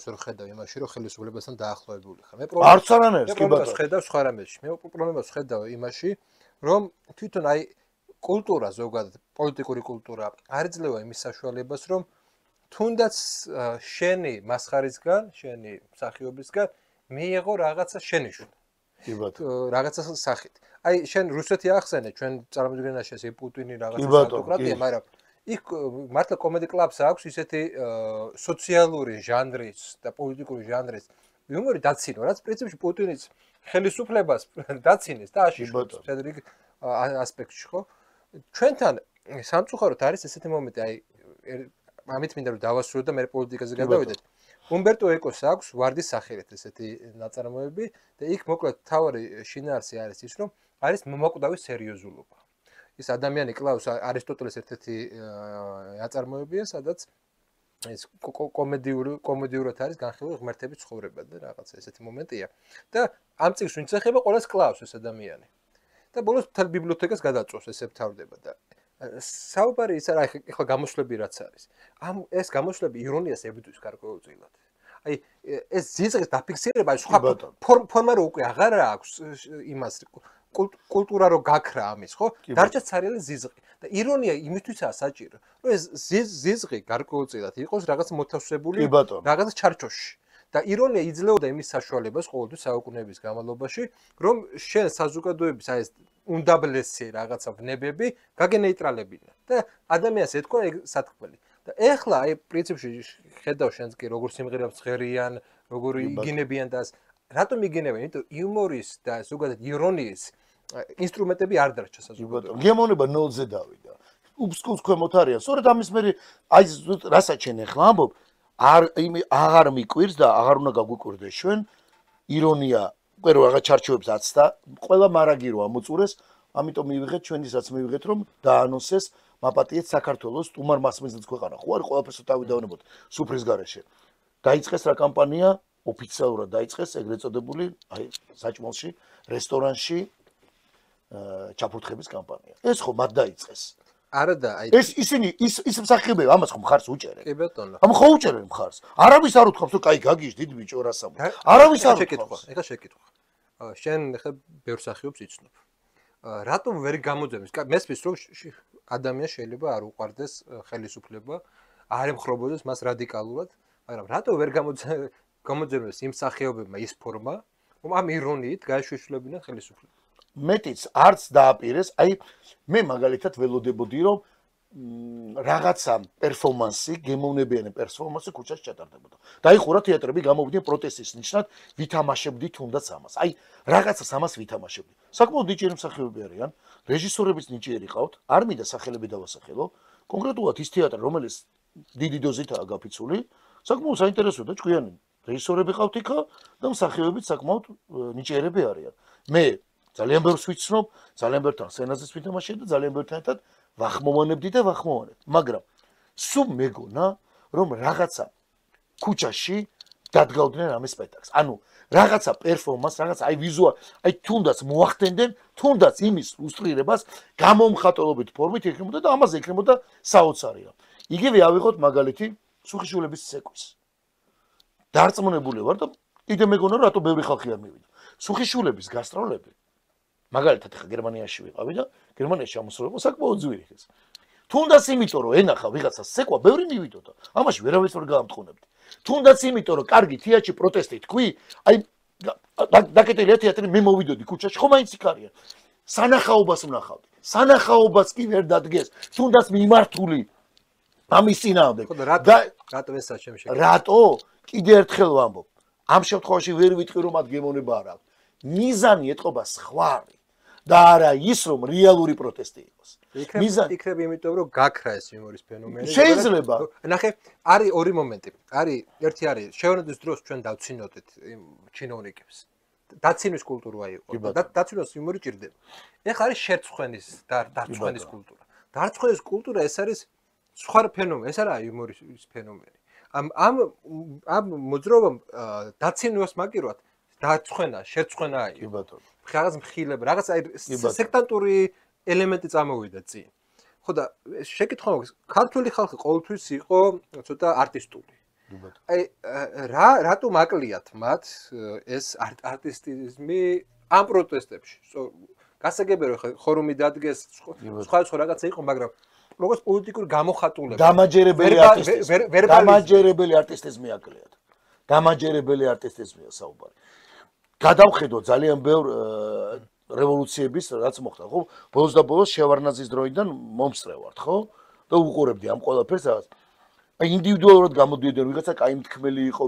ვერ ხედავ იმაში რომ ხელისუფლებასთან დაახლოებული ხარ მე პრობლემას ხედავ სხვა რამეში მე პრობლემას ხედავ იმაში რომ თვითონ აი კულტურა ზოგადად პოლიტიკური კულტურა არ იძლევა იმის საშუალებას რომ თუნდაც შენი მასხარისგან შენი მსახიობისგან მიიღო რაღაცა შენიშვნა რაღაცა სახით აი შენ რუსეთი ახსენე ჩვენ წარმოიდგენაში ესე პუტინი რაღაცა ავტოკრატია მაგრამ იქ მართლა კომედი კლუბს აქვს ისეთი სოციალური ჟანრის და პოლიტიკური ჟანრის იუმორი დაცინო რაც პრინციპში პუტინის ხელისუფლებას დაცინეს და აშიშობს ფედერიკ ასპექტში ხო ჩვენთან სამწუხაროდ არის ესეთი მომენტი აი ამით მინდა რომ დავასრულო და მე პოლიტიკაზე გადავიდეთ უმბერტო ეკოს აქვს ვარდის სახელით ესეთი ნაწარმოები და იქ მოკლედ თავარი შინაარსი არის ის რომ არის მომაკვდავი სერიოზულობა. ის ადამიანი კლავს არისტოტელეს ერთ-ერთი ნაწარმოებია, სადაც ეს კომედიურად არის განხილული ღმერთების ცხოვრება და რაღაცა ესეთი მომენტია. და ამ წიგნს ვინც ეხება, ყოველს კლავს ეს ადამიანი. და ბოლოს მთელ ბიბლიოთეკას გადაწვევს, ესე ფთავდება და საუბარი ის არა, ეხლა გამოსვლები რაც არის. ეს გამოსვლები ირონიას ებრძვის გარკვეულწილად. აი ეს ზიზღის დაფიქსირება სხვა ფორმა რო უკვე აღარ აქვს იმას კულტურა რო გაქრა ამის ხო დარჩა ცარიელი ზიზღი და ირონია იმისთვისაა საჭირო რომ ეს ზიზღი გარკვეულწილად იყოს რაღაც მოთავსებული რაღაც ჩარჩოში და ირონია იძლეოდა იმის საშუალებას ყოველთვის საუკუნეების განმავლობაში რომ შენ საზოგადოების აი ეს უნდაბლესი რაღაცა ვნებები გაგენეიტრალებინა და ადამიანს ეთქვა ეგ სათქმელი და ეხლა აი პრინციპში ხედავ შენს კი როგორ სიმღერებს წერიან როგორ იგინებიან და რატომ იგინებიან იმიტომ იუმორის და ზოგადად ირონიის ინსტრუმენტები არ დარჩა საზოგადოებაში გემოვნება ნოლზე დავიდა უბსკუს ქვემოთ არიან სწორედ ამის მე აი რასაც შენ ეხლა ამბობ აღარ მიკვირს და აღარ უნდა გაგვიკვირდეს ჩვენ ირონია უკვე რაღაც ჩარჩოებს აცდა ყველა მარაგი რო ამოწურეს ამიტომ მივიღეთ ჩვენისაც მივიღეთ რომ დაანონსეს მაპატიეთ საქართველოს სტუმარ მასმედიის ქვეყანა ხო არის ყველაფერს თავი დავნებოთ სუფრის გარეშე დაიწყეს რა კამპანია ოფიციალურად დაიწყეს ეგრეთ წოდებული აი საჭმელში რესტორანში ჩაფურთხების კამპანია ეს ხო მათ დაიწყეს არა და აი ეს ისინი ის მსახიობები ამას ხო მხარს უჭერენ კი ბატონო ამ ხო უჭერენ მხარს არავის არ უთქვამს რომ კაი გაგიჟ დიდ ბიჭო რას ამბობ არავის არ უთქვამს ეხა შეკითხვა შენ ეხა ბევრ მსახიობს იცნობ რატომ ვერ გამოძებნის მესმის რომ ადამიანს შეიძლება არ უყვარდეს ხელისუფლება არ ემხრობოდეს მას რადიკალურად მაგრამ რატომ ვერ გამოძებნის იმ მსახიობებმა ის ფორმა რომ ამ ირონიით გაეშეშლებინან ხელისუფლებას მეტიც არც დააპირეს აი მე მაგალითად ველოდებოდი რომ რაღაცა პერფორმანსი გემოვნებიანი პერფორმანსი ქუჩაში ჩატარდებოდა დაიხურა თეატრები გამოვიდნენ პროტესტის ნიშნად ვითამაშებდით თუნდაც ამას აი რაღაცას ამას ვითამაშებდით საკმაოდ ნიჭიერი მსახიობები არიან რეჟისორებიც ნიჭიერი ყავთ არ მინდა სახელები დავასახელო კონკრეტულად ის თეატრი რომელიც დიდი დოზითაა გაფიცული საკმაოდ საინტერესოა და ჭკვიანი რეჟისორები ყავთ იქა და მსახიობებიც საკმაოდ ნიჭიერები არიან მე ძალიან ბევრს ვიცნობ ძალიან ბევრთან სცენაზეც ვითამაშია და ძალიან ბევრთან ერთად ვახმოვანებდი და ვახმოვანებ მაგრამ სულ მეგონა რომ რაღაცა ქუჩაში დადგავდნენ ამ სპექტაკლს ანუ რაღაცა პერფორმანს რაღაცა აი ვიზუალ აი თუნდაც მოახდენდნენ თუნდაც იმის ილუსტრირებას გამომხატველობით ფორმით იქნებოდა და ამაზე იქნებოდა საოცარია იგივე ავიღოთ მაგალითი სუხიშვილების ცეკვის. დარწმუნებული ვარ და კიდე მეგონა რომ რატო ბევრი ხალხი არ მივიდა. სუხიშვილების გასტროლები მაგალითად ხა გერმანიაში ვიყავი და გერმანიაში ამოსულიყო საკმაოდ ძვირი ხეს. თუნდაც იმიტომ რომ ენახა ვიღაცას ცეკვა, ბევრი მივიდოდა. ამაში ვერავის ვერ გაამტყუნებდი. თუნდაც იმიტომ რომ კარგი თეატრი პროტესტი თქვი, აი დაკეტილია თეატრი, მე მოვიდოდი ქუჩაში, ხო მაინც იქ არიან. სანახაობას ვნახავდი. სანახაობას კი ვერ დადგეს, თუნდაც მიმართული ამის წინააღმდეგ. რატო ესა შემშეკ? რატო? კიდე ერთხელ ვამბობ. ამ შემთხვევაში ვერ ვიტყვი რომ მათ გემოვნება არ აქვს. მიზანი ეთყობა სხვა და არა ის რომ რეალური პროტესტი იყოს. იქნება იმიტომ რომ გაქრა ეს იუმორის ფენომენი. შეიძლება. ნახე, არის ორი მომენტი. ერთი არის შეონიშნების დროს ჩვენ დავცინოდეთ იმ ჩინოვნიკებს. დაცინვის კულტურა იყო. დაცინვას იუმორი ჭირდება. ეხლა არის შერწხვენის დარწხვენის კულტურა. დარწხვენის კულტურა ეს არის სხვა ფენომენი, ეს არა იუმორის ფენომენი. ამ მოძრაობამ დაცინვას მაგირვად დარწხვენა, შერწხვენა იყო. კი ბატონო. რაღაც მხილება, რაღაც აი სექტანტური ელემენტი წამოვიდა წინ. ხო და შეკითხვა მაქვს, ქართული ხალხი ყოველთვის იყო ცოტა არტისტული. აი რატო მაკლიათ მათ ეს არტისტიზმი ამ პროტესტებში? გასაგებია რომ ხორუმი დადგეს, სხვა რაღაცა იყო, მაგრამ როგორც პოლიტიკური გამოხატულება. დამაჯერებელი არტისტიზმი აკლიათ. დამაჯერებელი არტისტიზმია საუბარი. გადავხედო ძალიან ბევრ რევოლუციების რაც მოხდა, ხო? ბოლოს და ბოლოს შევარნაძის დროიდან მომსწრევართ, ხო? და უყურებდი ამ ყველაფერს რაღაც. აი ინდივიდუალურად გამოდიოდნენ, ვიღაცა კაი მთქმელი იყო,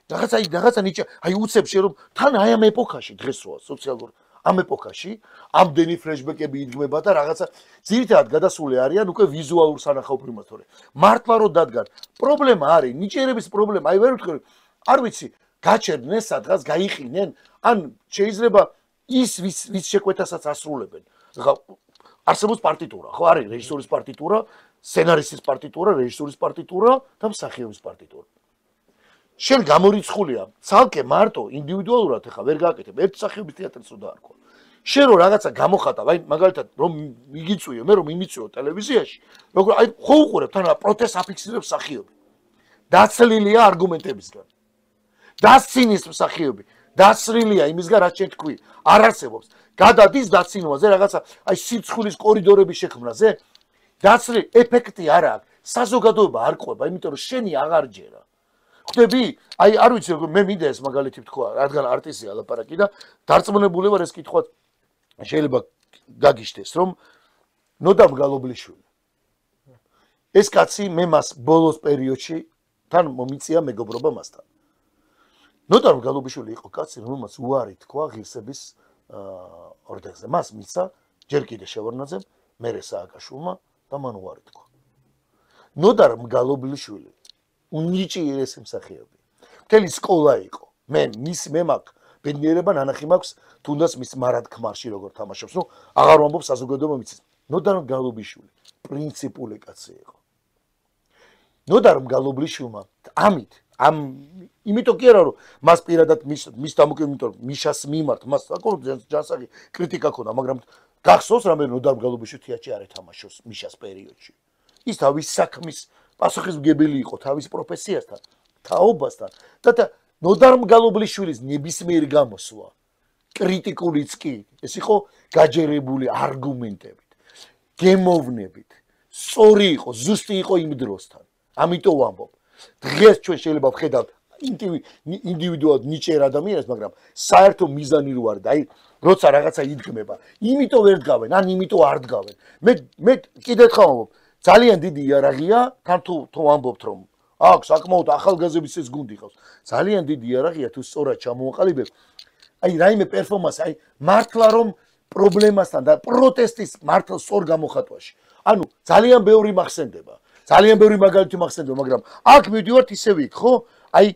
რაღაცა ნიჭა, აი უცებში რომ თან აი ამ ეპოქაში დღეს როა სოციალურ ამ ეპოქაში ამდენი ფლეშბეკები იდგმება და რაღაცა ძირითადად გადასული არიან უკვე ვიზუალურ სანახაობ პრიმატორე. მართლა რომ დადგან, პრობლემა არის, ნიჭიერების პრობლემა, აი ვერ ვთქვი, არ ვიცი, გაჩერდნენ სადღაც, გაიყინენ, ან შეიძლება ის ვის შეკვეთასაც ასრულებენ. ხა არსებობს პარტიტურა, ხო არის რეჟისორის პარტიტურა, სცენარისტის პარტიტურა, რეჟისორის პარტიტურა და მსახიობის პარტიტურა. შენ გამორიცხულია, ცალკე მარტო ინდივიდუალურად ხა ვერ გააკეთებ, ერთ მსახიობის თეატრს რო დაარქვა. შენ რო რაღაცა გამოხატავ, აი მაგალითად რომ მიგიწვიო, მე რომ იმიწვიო ტელევიზიაში, როგორ აი ხო უყურებ თან პროტესტს აფიქსირებს მსახიობი. დაცლილია არგუმენტებისგან. დასცინის მსახიობი, დასრილია იმისგან რაც შენ თქვი, არ არსებობს. გადადის დაცინვაზე რაღაცა აი სიცხვილის კორიდორების შექმნაზე. დაცლი ეფექტი არ აქვს. საზოგადოება არ ყვება, იმიტომ რომ შენი აღარ ჯერა. ხვდები? აი არ ვიცი როგორ მე მინდა ეს მაგალითი ვთქვა, რადგან არტისტია ლაპარაკი და დარწმუნებული ვარ ეს კითხვა შეიძლება გაგიშდეს, რომ ნოდამ გალობლიშვილი. ეს კაცი მე მას ბოლოს პერიოდში თან მომიწია მეგობრობა მასთან. ნოდამ გალობლიშვილი იყო კაცი, რომელმაც უარი თქვა ღირსების ორდენზე. მას მისცა ჯერ კიდე შევარნაძემ, მერე სააკაშვილმა და მან უარი თქვა. ნოდამ გალობლიშვილი უნიჭიერესი მსახიობი. მთელი სკოლა იყო. მე მაქვს ბედნიერება ნანახი მაქვს თუნდაც მის მარად ქმარში როგორ თამაშობს. ნუ აღარ ვამბობ საზოგადოება მიცის. ნოდარ გალობლიშვილი პრინციპული კაცი იყო. ნოდარ გალობლიშვილმა იმიტომ კი არა რომ მას პირადად მის დამოკიდებული, იმიტომ რომ მიშას მიმართ მას საკუთარ ჯანსაღი კრიტიკა ქონდა, მაგრამ გახსოვს რამე ნოდარ გალობლიშვილი თეატრში არ ეთამაშოს მიშას პერიოდში. ის თავის საქმის პასუხისმგებელი იყო თავის პროფესიასთან, თაობასთან და ნოდარ გალობლიშვილის ნებისმიერ გამოსვლა კრიტიკულიც კი ეს იყო გაჯერებული არგუმენტებით, გემოვნებით, სწორი იყო, ზუსტი იყო იმ დროსთან. ამიტომ ვამბობ, დღეს ჩვენ შეიძლება ვხედავთ ინდივიდუალურად ნიჭიერ ადამიანს, მაგრამ საერთო მიზანი რო არის და აი როცა რაღაცა იდგმება, იმიტომ ვერ დგავენ, ან იმიტომ არ დგავენ. მე კიდევ ერთხელ ვამბობ, ძალიან დიდი იარაღია, თან თუ ვამბობთ რომ აქ საკმაოდ ახალგაზრდების ეს გუნდი ყავს. ძალიან დიდი იარაღია თუ სწორად ჩამოვაყალიბებ. აი რაიმე პერფორმანსი, აი მართლა რომ პრობლემასთან და პროტესტის მართლა სწორ გამოხატვაში. ანუ ძალიან ბევრი მახსენდება. ძალიან ბევრი მაგალითი მახსენდება, მაგრამ აქ მივდივართ ისევ იქ, ხო? აი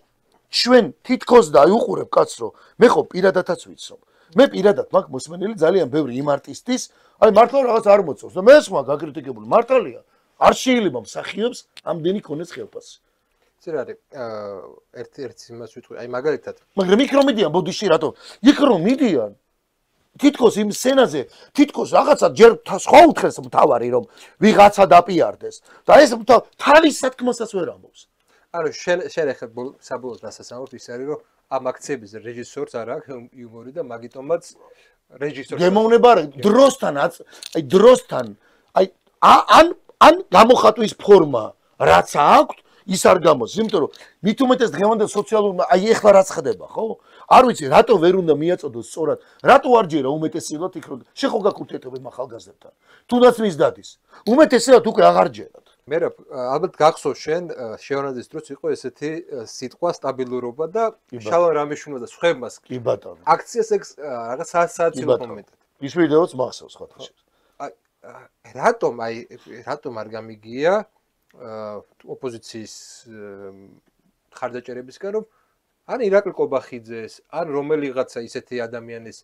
ჩვენ თითქოს და აი უყურებ კაცს რომ მე ხო პირადადაც ვიცნობ. მე პირადად მაქვს მოსმენელი ძალიან ბევრი იმ არტისტის, აი მართლა რაღაც არ მოწევს და მე სხვა გაკრიტიკებული მართალია. არ შეიძლება მსახიობს ამდენი ქონდეს ხელფასი. იცი რა არის? ერთ იმას ვიტყვი, აი მაგალითად. მაგრამ იქ რომ მიდიან ბოდიში რატო? იქ რომ მიდიან თითქოს იმ სცენაზე თითქოს რაღაცა ჯერ სხვა უთხრეს მთავარი რომ ვიღაცა დაპიარდეს და ეს თავის სათქმასაც ვერ ამბობს. ანუ შენ ახლა საბოლოოდ რასაც ამბობ ის არის რომ ამ აქციების რეჟისორს არ აქვს იუმორი და მაგიტომაც რეჟისორს გემოვნება დროსთან ან გამოხატვის ფორმა რაც აქვს ის არ გამოდის, იმიტომ რომ მით უმეტეს დღევანდელ სოციალურ ეხლა რაც ხდება, ხო? არ ვიცი, რატო ვერ უნდა მიაწოდოს სწორად, რატო არ ჯერა უმეტესილად იქ რომ შეხო გაკურთეთობენ ახალგაზრდებთან. თუნდაც მის დადის. უმეტესილად უკვე აღარ ჯერათ. მე ალბათ გახსოვს შენ შეონაძის დროს იყო ესეთი სიტყვა სტაბილურობა და შალვა რამიშვილმა და სხვებმას კი ბატონო. აქციას ეგ რაღაც საათილო მომენტად. ის ვიდეოც მახსოვს ხათში. რატომ არ გამიგია ოპოზიციის ხარდაჭერებისგან რომ ან ირაკლი კობახიძეს ან რომელიღაცა ისეთი ადამიანის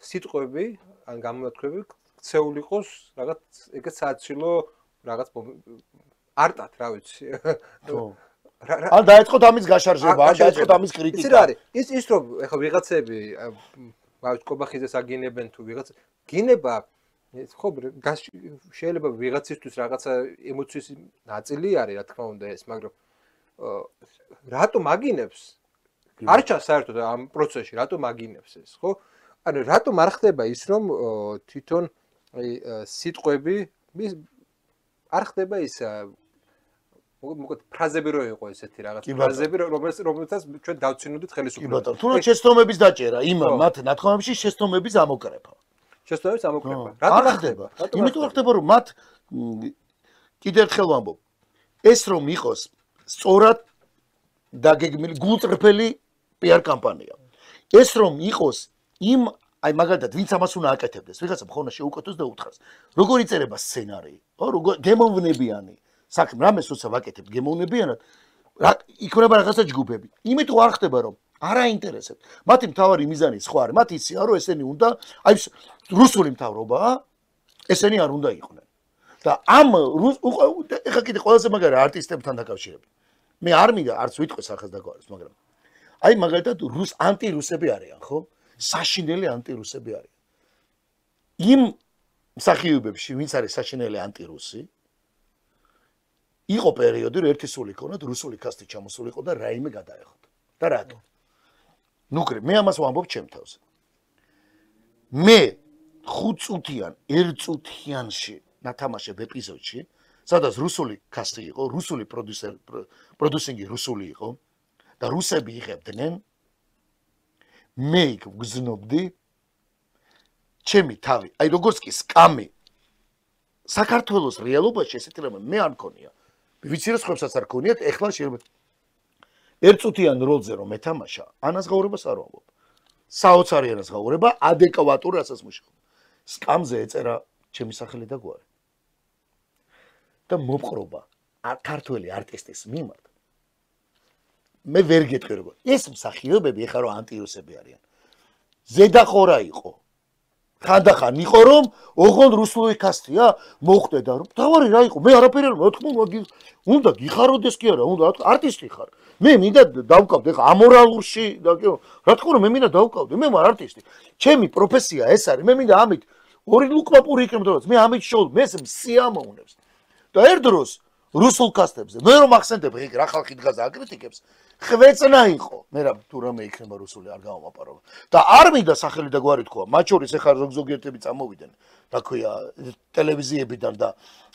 სიტყვები ან გამონათქვები ქცეულიყოს რაღაც ეგეც საათილო რაღაც არტად რა ვიცი ან დაეწყოთ ამის გაშარჟება ან დაეწყოთ ამის კრიტიკა იცი რა არის ის რომ ეხლა ვიღაცები კობახიძეს აგინებენ თუ ვიღაც გინება ხო შეიძლება ვიღაცისთვის რაღაცა ემოციის ნაწილი არის რა თქმა უნდა ეს მაგრამ რატომ აგინებს არ ჩანს საერთოდ ამ პროცესში რატომ აგინებს ეს ხო ანუ რატომ არ ხდება ის რომ თვითონ სიტყვები არ ხდება ის მოკლედ ფრაზები რო იყო ესეთი რაღაც ფრაზები რომელსაც ჩვენ დავცინოდით ხელისუფლებას კი ბატონო თუნდაც შეცდომების დაჭერა იმ მათ ნათქვამებში შეცდომების ამოკრეფა შეცდომების ამოკრეფა რატომ არ ხდება იმიტომ არ ხდება რომ მათ კიდევ ერთხელ ვამბობ ეს რომ იყოს სწორად დაგეგმილი გულწრფელი PR კამპანია ეს რომ იყოს იმ აი მაგალითად ვინც ამას უნდა აკეთებდეს ვიღაცა მხოლოდ შეუკეთოს და უთხრას როგორ იწერება სცენარი ხო როგორ გემოვნებიანი საქმე რამეს როცა ვაკეთებ გემოვნებიანად იქნება რაღაცა ჯგუფები იმიტომ არ ხდება რომ არ აინტერესებს მათი მთავარი მიზანი სხვა არის მათ იციან რომ ესენი უნდა აი რუსული მთავრობაა ესენი არ უნდა იყვნენ და ამ ეხა კიდე ყველაზე მაგარი არტისტებთან დაკავშირებით მე არ მინდა არც ვიტყვი სახეს დაგვარეს მაგრამ აი მაგალითად ანტირუსები არიან ხო საშინელი ანტირუსები არიან იმ მსახიობებში ვინც არის საშინელი ანტირუსი იყო პერიოდი რომ ერთი სული ქონათ რუსული კასტი ჩამოსულიყო და რაიმე გადაეხოთ და რატო ნუკრე მე ამას ვამბობ ჩემ თავზე მე 5 წუთიან 1 წუთიანში ნათამაშებ ეპიზოდში სადაც რუსული კასტი იყო რუსული პროდიუსინგი რუსული იყო და რუსები იღებდნენ მე იქ ვგზნობდი ჩემი თავი აი როგორც კი სკამი საქართველოს რეალობაში ესეთი რამე მე არ მქონია ვიცი რომ სხვებსაც არ ქონიათ ეხლა შეიძლება ერთწუთიან როლზე რომ მეთამაშა ანაზღაურებას არ ვამბობ საოცარი ანაზღაურება ადეკვატურ რასაც მუშაობ სკამზე ეწერა ჩემი სახელი და გვარი და მოპყრობა ქართველი არტისტის მიმართ მე ვერ გეტყვი როგორ ეს მსახიობები ეხლა რომ ანტირუსები არიან ზედახორა იყო ხანდახან იყო რომ ოღონდ რუსული კასტია მოხდება რომ თავარი რა იყო მე არაფერი არ მოთქმა უნდა გიხაროდეს კი არა უნდა არტისტი ხარ მე მინდა დავკავდე ეხლა ამორალურში და რა თქმა უნდა მე მინდა დავკავდე მე ვარ არტისტი ჩემი პროფესია ეს არის მე მინდა ამით ორი ლუკმაპური იქნებოდაც მე ამით შოულ მე სიამოვნებს და ერთ დროს რუსულ კასტებზე მე რომ ახსენებ იქ რა ხალხი დგას აკრიტიკებს ხვეწნა იყო მე რა თუ რამე იქნება რუსული არ გამომაპარობა და არ მინდა სახელი და გვარი თქვა მათ შორის ეხლა ზოგიერთები წამოვიდნენ რა ქვია ტელევიზიებიდან და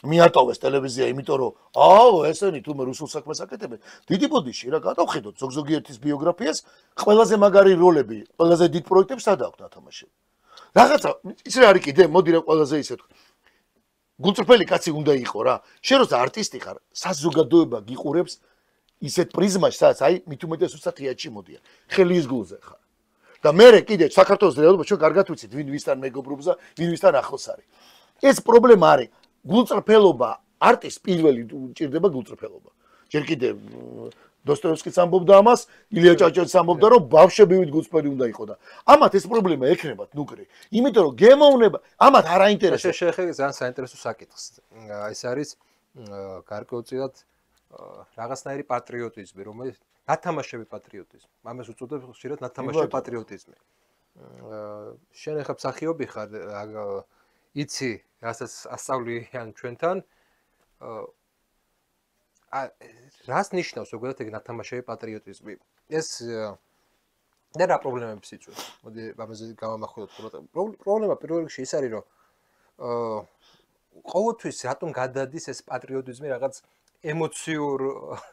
მიატოვეს ტელევიზია იმიტომ რომ აუ ესენი თუ მე რუსულ საქმეს აკეთებენ დიდი ბოდიში რა გადავხედოთ ზოგიერთის ბიოგრაფიას ყველაზე მაგარი როლები ყველაზე დიდ პროექტებს სად აქვს დათამაშები რაღაცა ის რა არის კიდე მოდი რა ყველაზე ისე თქვა გულწრფელი კაცი უნდა იყო რა შენ როცა არტისტი ხარ საზოგადოება გიყურებს ისეთ პრიზმაში სადაც აი მით უმეტეს უცად თეატრში მოდიან ხელის გულზე ხარ და მე კიდე საქართველოს რეალობა ჩვენ კარგად ვიცით ვინ ვისთან მეგობრობს და ვინ ვისთან ახლოს არის ეს პრობლემა არის გულწრფელობა არტის პირველი ჭირდება გულწრფელობა ჯერ კიდე დოსტოევსკიც ამბობდა ამას ილია ჭავჭავაძეც ამბობდა რომ ბავშვებივით გულწრფელი უნდა იყო და ამათ ეს პრობლემა ექნებათ ნუკრი იმიტომ რომ გემოვნება ამათ არ აინტერესებს შეხება ძალიან საინტერესო საკითხს ეს არის გარკვეულწილად რაღაცნაირი პატრიოტიზმი რომელიც ნათამაშები პატრიოტიზმი ამას უწოდებს ხშირად ნათამაშები პატრიოტიზმი შენ ახლა მსახიობი ხარ, იცი, რასაც ასწავლიან ჩვენთან. რას ნიშნავს ზოგადად ეგ ნათამაშები პატრიოტიზმი? ეს და რა პრობლემებს იწვევს? მოდი ამაზე გავამახვილოთ. პრობლემა პირველ რიგში ის არის, რომ ყოველთვის რატომ გადადის ეს პატრიოტიზმი რაღაც ემოციურ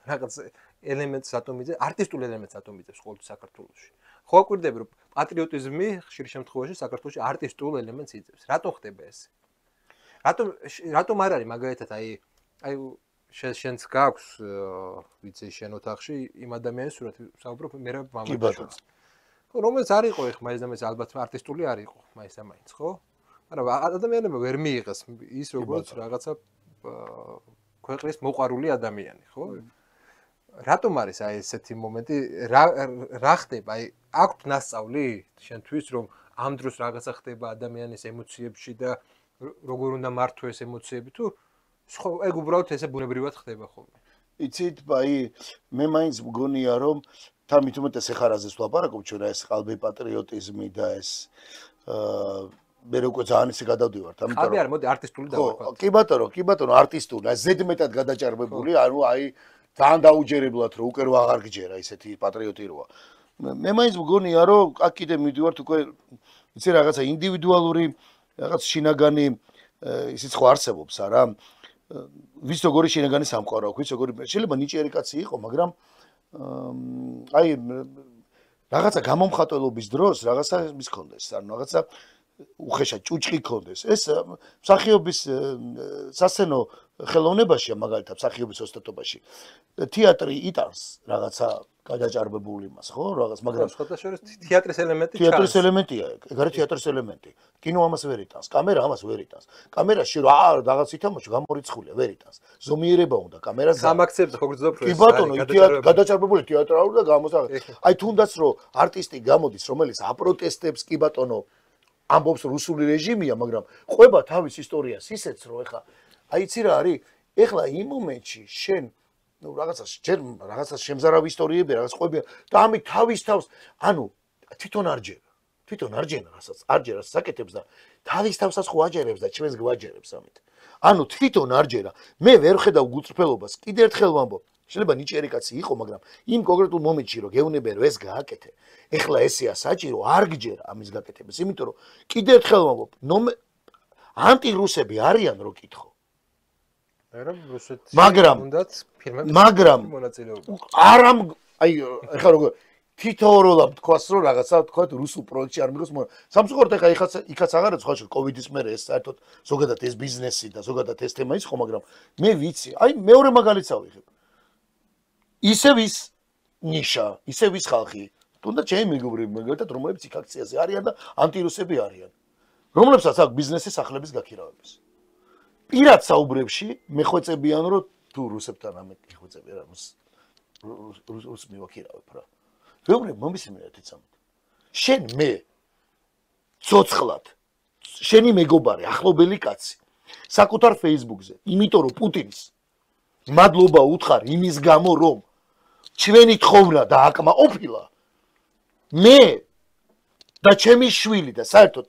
რაღაც ელემენტს რატომ იძებს, არტისტულ ელემენტს რატომ იძებს ყოველთვის საქართველოში? ხო აკვირდები, რომ პატრიოტიზმი ხშირ შემთხვევაში საქართველოში არტისტულ ელემენტს იძებს. რატომ ხდება ეს? რატომ არ არის მაგალითად აი შენც გაქვს ვიცი შენ ოთახში იმ ადამიანის სურათი საუბრობ მე რა მამაკაცს. ხო რომელიც არ იყო ეხ მაინც და მაინც ალბათ არტისტული არ იყო მაინც და მაინც ხო? მაგრამ ადამიანებმა ვერ მიიღეს ის როგორც რაღაცა ქვეყნის მოყვარული ადამიანი, ხო? რატომ არის აი ესეთი მომენტი? რა ხდება? აი აქვთ ნასწავლი შენთვის რომ ამ დროს რაღაცა ხდება ადამიანის ემოციებში და როგორ უნდა მართო ეს ემოციები თუ ხო ეგ უბრალოდ ესე ბუნებრივად ხდება ხოლმე. იცით, აი მე მაინც მგონია რომ თან მით უმეტეს ეხარაზეს ვლაპარაკობ ჩვენ ეს ყალბი პატრიოტიზმი და ეს მე როგორ ძალიან ისე გადავდივართ, ამიტომ ყალბი არ მოდი არტისტული დავარქვათ. კი ბატონო, არტისტული, ზედმეტად გადაჭარბებული, ანუ აი ძალიან დაუჯერებლად რომ უკვე რო აღარ გჯერა ისეთი პატრიოტი როა. მე მაინც მგონია რომ აქ კიდე მივდივართ უკვე იცი რაღაცა ინდივიდუალური რაღაც შინაგანი ისიც ხო არსებობს არა? ვის როგორი შინაგანი სამყარო აქვს, ვის როგორი შეიძლება ნიჭიერი კაცი იყო, მაგრამ აი რაღაცა გამომხატველობის დროს რაღაცა ის ქონდეს, ანუ რაღაცა უხეშად ჭუჭყი ქონდეს. ეს მსახიობის სასცენო ხელოვნებაშია მაგალითად მსახიობის ოსტატობაში. თეატრი იტანს რაღაცა გადაჭარბებული იმას, ხო? რაღაც მაგრამ სხვათა შორის თეატრის ელემენტი თეატრის ელემენტია ეგ. ეგ არის თეატრის ელემენტი. კინო ამას ვერ იტანს, კამერა ამას ვერ იტანს. კამერაში რა რაღაც ითამაშო, გამორიცხულია, ვერ იტანს. ზომიერება უნდა კამერას. სამაქცებზე ხო გრძნობ რომ კი ბატონო, გადაჭარბებული თეატრალური და გამოსაღები. აი თუნდაც რომ არტისტი გამოდის, რომელიც აპროტესტებს, კი ბატონო, ამბობს რუსული რეჟიმია, მაგრამ ყვება თავის ისტორიას ისეც რომ ეხლა აი იცი რა არის? ეხლა იმ მომენტში შენ ну რაღაცა ჯერ რაღაცა შემზარავი ისტორიები რაღაც ყვებია და ამით თავის თავს ანუ თვითონ არ ჯერა რასაც არ ჯერა საკეთებს და თავის თავსაც ხო აჯერებს და ჩვენს გვაჯერებს ამით ანუ თვითონ არ ჯერა მე ვერ ხედავ გუწრფელობას კიდე ერთხელ ვამბობ შეიძლება ნიჭიერი კაცი იყო მაგრამ იმ კონკრეტულ მომენტში რომ გეუნებიან რომ ეს გააკეთე ეხლა ესეა საჭირო არ გჯერა ამის გაკეთებას იმიტომ რომ კიდე ერთხელ ვამბობ ანტირუსები არიან რო კითხო მაგრამ არამ აი ეხლა როგორ თითოეულამ თქვას რომ რაღაცა თქვათ რუსულ პროექტში არ მიღოს სამწუხაროდ ეხლა იქაც აღარაც ხო კოვიდის მერე ეს საერთოდ ზოგადად ეს ბიზნესი და ზოგადად ეს თემა ის ხო მაგრამ მე ვიცი აი მეორე მაგალითს ავიღებ ისევ ის ნიშა ისევ ის ხალხი თუნდაც ჩემი მეგობრები მაგალითად რომლებიც იქ აქციაზე არიან და ანტირუსები არიან რომლებსაც აქვს ბიზნესი სახლების გაქირავების პირად საუბრებში მეხვეწებიან რომ თუ რუსებთან ამეთ მიხვეწები რა რუს მივაქირავებ რა ვეუბნებ მომისმინეთ იცამთ შენ მე ცოცხლად შენი მეგობარი ახლობელი კაცი საკუთარ Facebook-ზე იმიტომ რომ პუტინს მადლობა უთხარ იმის გამო რომ ჩვენი თხოვნა და აკმა ყოფილა მე და ჩემი შვილი და საერთოდ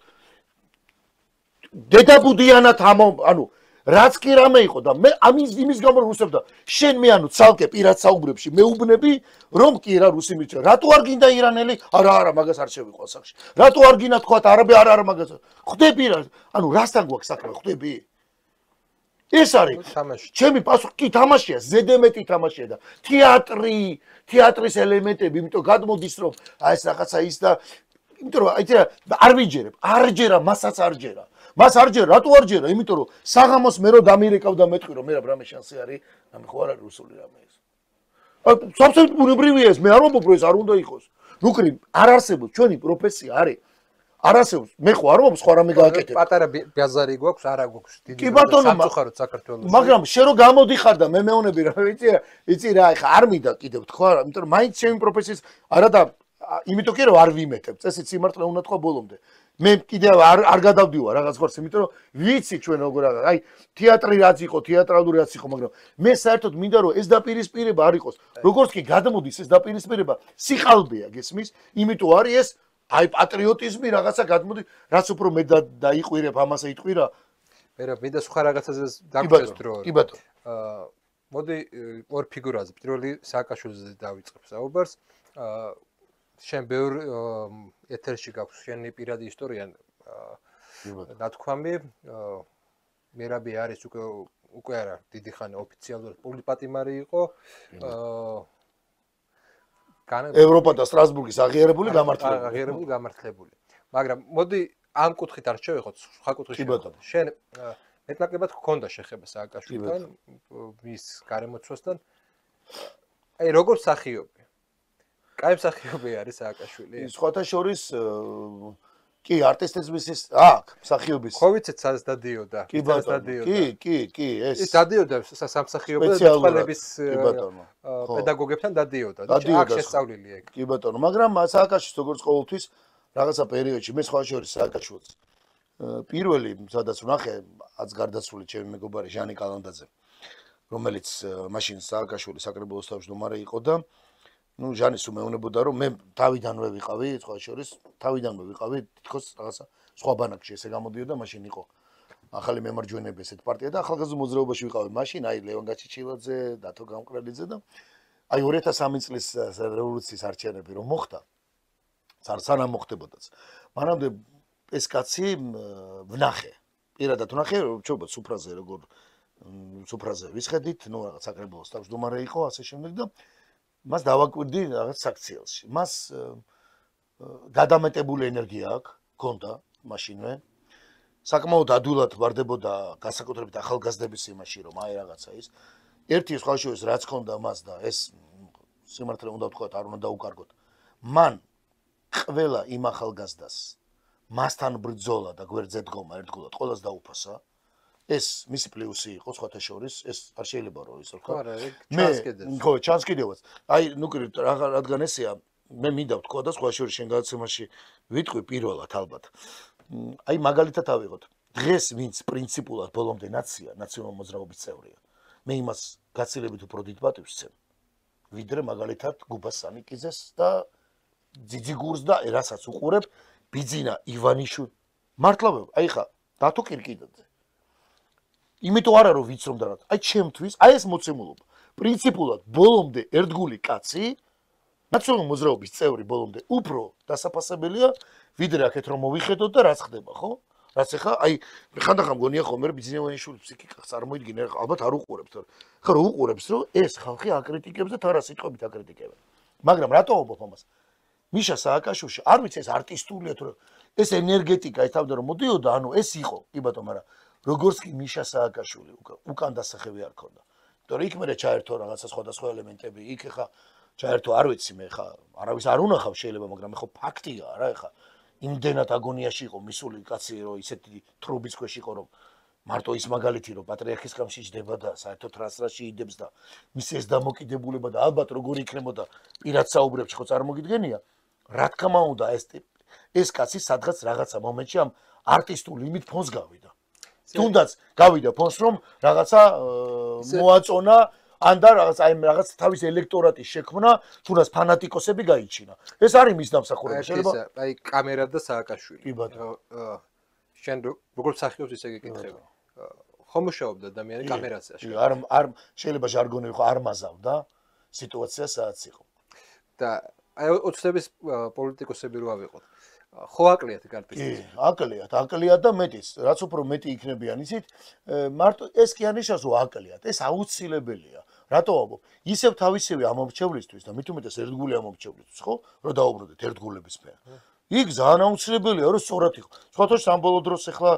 დედაბუდიანად ანუ რაც კი რამე იყო და მე იმის გამო რუსებდა შენ მე ანუ ცალკე პირად საუბრებში მეუბნები რომ კი რა რუსი მიჭა რატო არ გინდა ირანელი არა მაგას არ შევიყვალ სახში რატო არ გინდა თქვა არაბი არა მაგას ხვდები რა ანუ რასთან გვაქვს საქმე ხვდები ეს არის ჩემი პასუხი კი თამაშია ზედემეტი თამაშია და თეატრის ელემენტები იმიტომ გადმოდის რომ აი ეს რაღაცა ის და იმიტომ რომ აი არ ვიჯერებ არ ჯერა მასაც არ ჯერა მას არ ჯერა რატო არ ჯერა იმიტომ რომ საღამოს მე რო დამირეკავ და მეტყვი რომ მე რამე შანსი არის ამე ხო არ არის რუსული რამე ეს აი სამწუხაროდ ბუნებრივია ეს მე არ ვამბობ რომ ეს არ უნდა იყოს ნუკრი არ არსებობს ჩვენი პროფესია არის არ არსებობს მე ხო არ ვამბობ სხვა რამე გააკეთებ პატარა ბაზარი გვაქვს არა გვაქვს დიდი სამწუხაროდ საქართველოს მაგრამ შე რო გამოდიხარ და მე მეუნები რა იცი რა ეხა არ მინდა კიდევ თქვა იმიტომ რომ მაინც ჩემი პროფესიის არა და იმიტომ კი რომ არ ვიმეტებ წესით სიმართლე უნდა თქვა ბოლომდე მე კიდევ არ გადავდივარ რაღაც ხორს იმიტომ რომ ვიცი ჩვენ როგორ აი თეატრი რაც იყო თეატრალური რაც იყო მაგრამ მე საერთოდ მინდა რომ ეს დაპირისპირება არ იყოს როგორც კი გადმოდის ეს დაპირისპირება სიყალბეა გესმის იმიტომ არის ეს აი პატრიოტიზმი რაღაცა გადმოდი, რაც უფრო მე დაიყვირებ ამასე იტყვირა. მე მინდა სხვა რაღაცაზე დაგვრჩეს დრო. კი ბატონო. მოდი ორ ფიგურაზე, პირველი სააკაშვილიზე დავიწყებ საუბარს. შენ ბევრ ეთერში გაქვს შენი პირადი ისტორია. ნათქვამი მერაბი არის უკვე არა დიდი ხანი ოფიციალურად პოლიტპატიმარი იყო. ევროპა და სტრასბურგის აღიარებული გამართლებული. მაგრამ მოდი ამ კუთხით არ შევეხოთ, სხვა კუთხით შევეხოთ. შენ მეტნაკლებად გქონდა შეხება სააკაშვილთან, მის გარემოცვასთან. აი როგორ მსახიობი? კაი მსახიობი არის სააკაშვილი? სხვათა შორის კი, არტისტიზმის აქ მსახიობის. ხო ვიცით, სადაც დადიოდა? კი, ეს დადიოდა სამსახიობო და წყალების პედაგოგებთან დადიოდა. აქ შესწავლილი ეგ. კი ბატონო, მაგრამ სააკაშვილს როგორც ყოველთვის რაღაცა პერიოდში მე სხვა შორის სააკაშვილს პირველი სადაც ვნახე, აც გარდაცვლილი ჩემი მეგობარი ჟანი კალანდაძე, რომელიც მაშინ სააკაშვილი საკრებულოს თავმჯდომარე იყო და ну ჟანის უმეუნებოდა რომ მე თავიდანვე ვიყავი, სხვა შორის თავიდანვე ვიყავი, თითქოს რაღაცა სხვა ბანაკში ესე გამოდიოდა, მაშინ იყო ახალი მემარჯვენეები ესეთ პარტია და ახალგაზრდა მოძრაობაში ვიყავი მაშინ, აი ლევან გაჩიჩილაძე, დათო გამყრელიძე და აი 2003 წლის რევოლუციის არჩევნები რომ მოხდა, სანამ მოხდებოდაც. მანამდე ეს კაცი ვნახე. პირადად ვნახე, ჩობა სუფრაზე როგორ სუფრაზე ვისხედით, ну რაღაც საკრებულოს თავმჯდომარე იყო, ასე შემდეგ და მას დავაკვირდი რაღაც საქციელში. მას გადამეტებული ენერგია აქვს, ჰქონდა მაშინვე. საკმაოდ ადვილად ვარდებოდა განსაკუთრებით ახალგაზრდების იმაში, რომ აი რაღაცა ის. ერთი სხვა შორის რაც ჰქონდა მას და ეს სიმართლე უნდა ვთქვათ, არ უნდა დაუკარგოთ. მან ყველა იმ ახალგაზრდას მასთან ბრძოლა და გვერდზე დგომა ერთგულად ყოველს დაუფასა. ეს მისი პლუსი იყო სხვათა შორის, ეს არ შეიძლება რომ ისე ვთქვა. ხო, ჩანს კიდევაც. აი, ნუ რადგან ესეა, მე მინდა ვთქვა და სხვა შორის შენ გადაცემაში ვიტყვი პირველად ალბათ. აი, მაგალითად ავიღოთ. დღეს ვინც პრინციპულად ბოლომდე ნაციონალ მოძრაობის წევრია. მე იმას გაცილებით უფრო დიდ პატივს ვცემ. ვიდრე მაგალითად გუბას სანიკიძეს და ძიძიგურს და რასაც უყურებ ბიძინა ივანიშვილი. მართლა აი ხა დათო კირკიდაძე. იმიტომ არა რომ ვიცრომ და რა. აი ჩემთვის, აი ეს მოცემულობა. პრინციპულად ბოლომდე ერთგული კაცი, ნაციონალურ მოძრაობის წევრი ბოლომდე უფრო დასაფასებელია, ვიდრე აქეთ რომ მოვიხედოთ და რაც ხდება, ხო? რაც ახლა აი ხანდახან მგონია ხოლმე რომ ბიძინა ივანიშვილის ფსიქიკას წარმოიდგინე, ალბათ არ უყურებთ, ხო რომ უყურებს რომ ეს ხალხი აკრიტიკებს და თარა სიტყვებით აკრიტიკებენ. მაგრამ რატო ვამბობ ამას? მიშა სააკაშვილში არ ვიცი ეს არტისტულია თუ ეს ენერგეტიკა ეს თავდა რომ მოდიოდა, ანუ ეს იყო, კი ბატონო, მაგრამ როგორც კი მიშა სააკაშვილი უკან დასახევი არ ქონდა. იმიტომ რომ იქ მე ჩაერთო რაღაცა სხვადასხვა ელემენტები, იქ ხა ჩაერთო არ ვიცი მე ხა არავის არ უნახავ შეიძლება, მაგრამ ხო ფაქტია რა ხა იმდენად აგონიაში იყო მისული კაცი რომ ისეთი თრობის ქვეშ იყო რომ მარტო ის მაგალითი რომ პატრიარქის ხამში ჯდება და საერთოდ რასრაში იდებს და მის ეს დამოკიდებულება და ალბათ როგორი იქნებოდა პირად საუბრებში ხო წარმოგიდგენია რა თქმა უნდა ეს კაცი სადღაც რაღაცა მომენტში ამ არტისტულ იმით ფონს გავიდა. თუნდაც გავიდა ფონს რომ რაღაცა მოაწონა ან და რაღაც აი რაღაც თავის ელექტორატის შექმნა, თუნდაც ფანატიკოსები გაიჩინა. ეს არის მის დამსახურება, შეიძლება. აი კამერა და სააკაშვილი. კი ბატონო. შენ როგორ მსახიობს ისე გეკითხები. ხომ მუშაობდა ადამიანი კამერაზე? არ შეიძლება ჟარგონი ხო არ მაზავდა სიტუაცია სადაც იყო. და აი ოცნების პოლიტიკოსები რო ავიღოთ. ხო აკლიათ არტისტები? კი, აკლიათ და მეტიც, რაც უფრო მეტი იქნებიან, იცით, მარტო ეს კი ანიშნავს, რომ აკლიათ, ეს აუცილებელია. რატო ვამბობ? ისევ თავისივე ამომრჩევლისთვის და მით უმეტეს ერთგული ამომრჩევლისთვის, ხო? რომ დაუბრუნდეთ ერთგულების ფერ. იქ ძალიან აუცილებელია, რომ სწორად იყო. სხვათა შორის ამ ბოლო დროს ახლა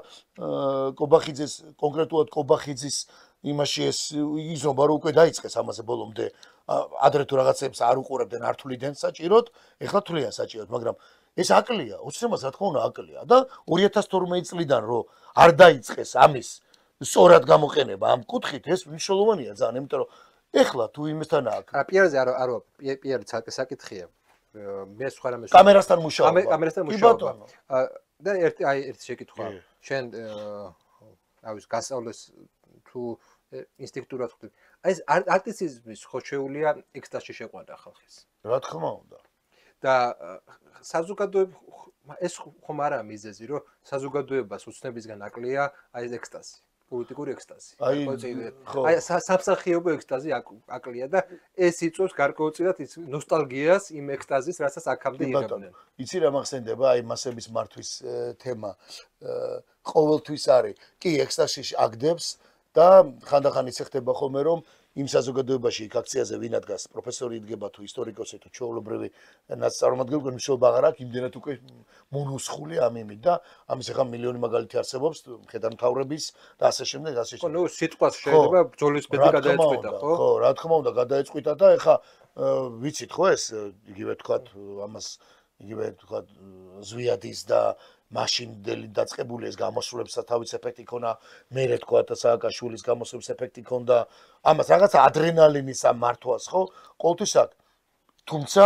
კობახიძეს, კონკრეტულად კობახიძის იმაში ეს იზრობა რო უკვე დაიწყეს ამაზე ბოლომდე ადრე თუ რაღაცებს არ უყურებდნენ, არ თuliდნენ საჭიროდ, ახლა თuliიან საჭიროდ, მაგრამ ეს აკლია, უცნაურად რა თქმა უნდა აკლია და 2012 წლიდან რო არ დაიწყეს ამის სწორად გამოყენება ამ კუთხით ეს მნიშვნელოვანია ძალიან, იმიტომ რომ ეხლა თუ იმასთან აქ პიერზე არა პიერი საკითხია. მე სხვა რამე კამერასთან მუშაობა. კამერასთან მუშაობა. და ერთი შეკითხვა. შენ ავის გასწავლეს თუ ინსტინქტურად ხვდები. აი ეს არტისტიზმის ხო შეუულია ექსტაზში შეყვანა ხალხის. რა თქმა უნდა. და საზოგადოება ეს ხომ არაა მიზეზი, რომ საზოგადოებას უცნებისგან აკლია აი ეს ექსტაზი, პოლიტიკური ექსტაზი. აი სამსახიობო ექსტაზი აკლია და ეს იწვევს გარკვეულწილად ის ნოსტალგიას იმ ექსტაზის, რასაც აქამდე იღებდნენ. იცი რა მახსენდება აი მასების მართვის თემა ყოველთვის არის. კი, ექსტაზში აგდებს და ხანდახან იცეხდება ხოლმე რომ იმ საზოგადოებაში იქ აქციაზე ვინ ადგას, პროფესორი იდგება თუ ისტორიკოსი თუ ჩვეულებრივი ნაწარმოადგენელი, მნიშვნელობა აღარ აქვს, იმდენად უკვე მონუსხული ამ იმით და ამის ახლა მილიონი მაგალითი არსებობს ხედანმთავრების და ასე შემდეგ, ასე შემდეგ. ხო, ნუ სიტყვას შეიძლება ბრძოლის ბედი გადაეწყვიტა, ხო? ხო, რა თქმა უნდა, გადაეწყვიტა და ახლა ვიცით ხო ეს იგივე თქვათ ამას იგივე თქვათ ზვიადის და მაშინდელი დაწყებული ეს გამოსვლებსაც თავის ეფექტი ქონა, მერე თქვათ სააკაშვილის გამოსვლების ეფექტი ქონდა, ამას რაღაცა ადრენალინის ამ მართვას ხო, ყოველთვის აქ. თუმცა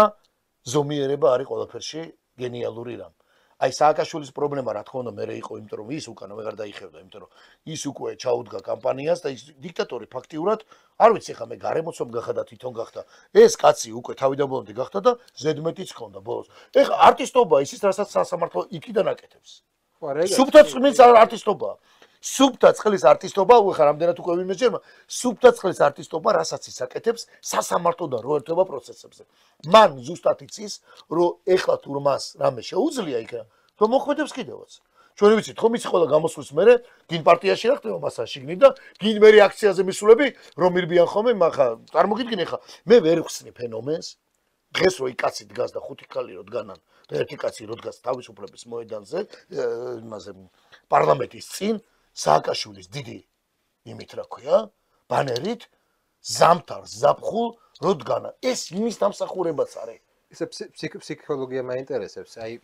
ზომიერება არის ყველაფერში გენიალური რამ. აი სააკაშვილის პრობლემა რა თქმა უნდა მერე იყო, იმიტომ რომ ის უკან ვეღარ დაიხევდა, იმიტომ რომ ის უკვე ჩაუდგა კამპანიას და ის დიქტატორი ფაქტიურად, არ ვიცი ხა მე გარემოცობ გახდა თვითონ გახდა. ეს კაცი უკვე თავიდან ბოლომდე გახდა და ზედმეტიც ჰქონდა ბოლოს. ეხა არტისტობა ისიც რასაც სასამართლო იქიდან აკეთებს. სუბთა წყლის არტისტობა. სუბთა წყლის არტისტობა, ხა რამდენად უკვე ვინმე ჯერმა, სუბთა წყლის არტისტობა, რასაც ის აკეთებს სასამართლოდან რო ერთვება პროცესებზე. მან ზუსტად იცის, რომ ეხლა თუ მას რამე შეუძლია იქ, რომ მოხვედებს კიდევაც. ჩვენ ვიცით, ხომ იცი ყველა გამოსვლის მერე, გინ პარტიაში რა ხდება მასა შიგნით და გინ მერე აქციაზე მისულები, რომ მირბიან ხოლმე, მაგა წარმოგიდგინე ხა, მე ვერ ვხსნი ფენომენს. დღეს რო იკაცი დგას და ხუთი ქალი რო დგანან და ერთი კაცი რო დგას თავისუფლების მოედანზე, იმაზე პარლამენტის წინ სააკაშვილის დიდი იმით რა ქვია, ბანერით ზამთარ ზაფხულ რო დგანა. ეს იმის დამსახურებაც არის. ესე ფსიქოლოგია მაინტერესებს, აი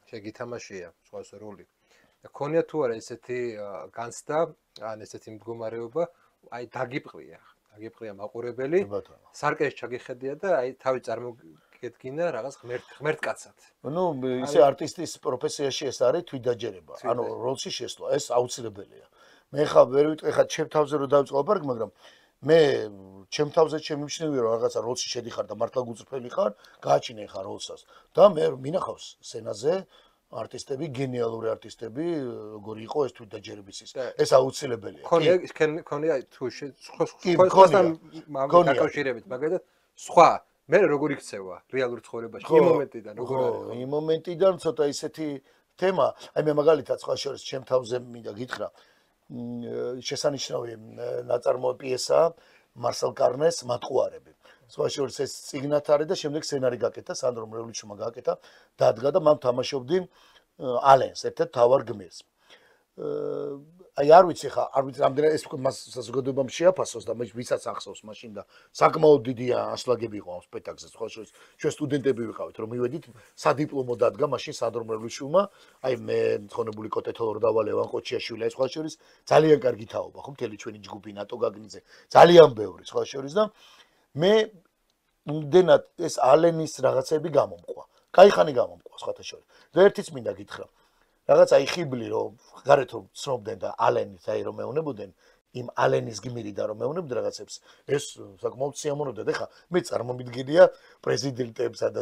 შეგითამაშია სხვას როლი. და ქონია თუ არა ესეთი განცდა, ან ესეთი მდგომარეობა, აი დაგიპყრია მაყურებელი, სარკეში ჩაგიხედია და აი თავი წარმოგედგინა რაღაც ღმერთკაცად. ნუ ისე არტისტის პროფესიაში ეს არის თვითდაჯერება, ანუ როლში შესვლა, ეს აუცილებელია. მე ხა ვერ ვიტყვი ხა ჩემ თავზე რო დავიწყო ლაპარაკი, მაგრამ მე ჩემ თავზე შემიმჩნევია რომ რაღაცა როლში შედიხარ და მართლა გუწრფელი ხარ, გააჩინე ხარ როლსას და მე მინახავს სცენაზე არტისტები, გენიალური არტისტები, როგორი იყო ეს თვითდაჯერების ის. ეს აუცილებელია. ქონია თუ სხვასთან დაკავშირებით, მაგალითად სხვა მე როგორ იქცევა რეალურ ცხოვრებაში იმ მომენტიდან როგორ არის? იმ მომენტიდან ცოტა ისეთი თემა, აი მე მაგალითად სხვა შორის ჩემ თავზე მინდა გითხრა, შესანიშნავი ნაწარმოები პიესა მარსელ კარნეს მატყუარები. სხვა შორის ეს წიგნად არის და შემდეგ სცენარი გაკეთა, სანდრო მრევლიშვილმა გააკეთა, დადგა და მან თამაშობდი ალენს, ერთ-ერთ თავარ გმირს. აი არ ვიცი ხა, არ ვიცი რამდენად ეს მას საზოგადოებამ შეაფასოს და ვისაც ახსოვს მაშინ და საკმაოდ დიდი ასლაგები იყო ამ სპექტაკლზე. სხვა შორის ჩვენ სტუდენტები ვიყავით, რომ მივედით სადიპლომო დადგა მაშინ სანდრო მრევლიშვილმა, აი მე მწონებული კოტეთოლორ დავალე ლევან ყოჩიაშვილი, სხვა შორის ძალიან კარგი თაობა, ხო, მთელი ჩვენი ჯგუფი ნატო გაგნიძე, ძალიან ბევრი სხვა შორის და მე უდენად ეს ალენის რაღაცები გამომყვა. კაიხანი გამომყვა სხვათა შორის. და ერთიც მინდა გითხრა. რაღაც აი ხიბლი რომ გარეთ რომ ცნობდნენ და ალენით აი რომ მეუნებოდნენ იმ ალენის გმირიდან რომ მეუნებდნენ რაღაცებს ეს საკმაოდ სიამოვნებდა და ხა მე წარმომიდგენია პრეზიდენტებსა და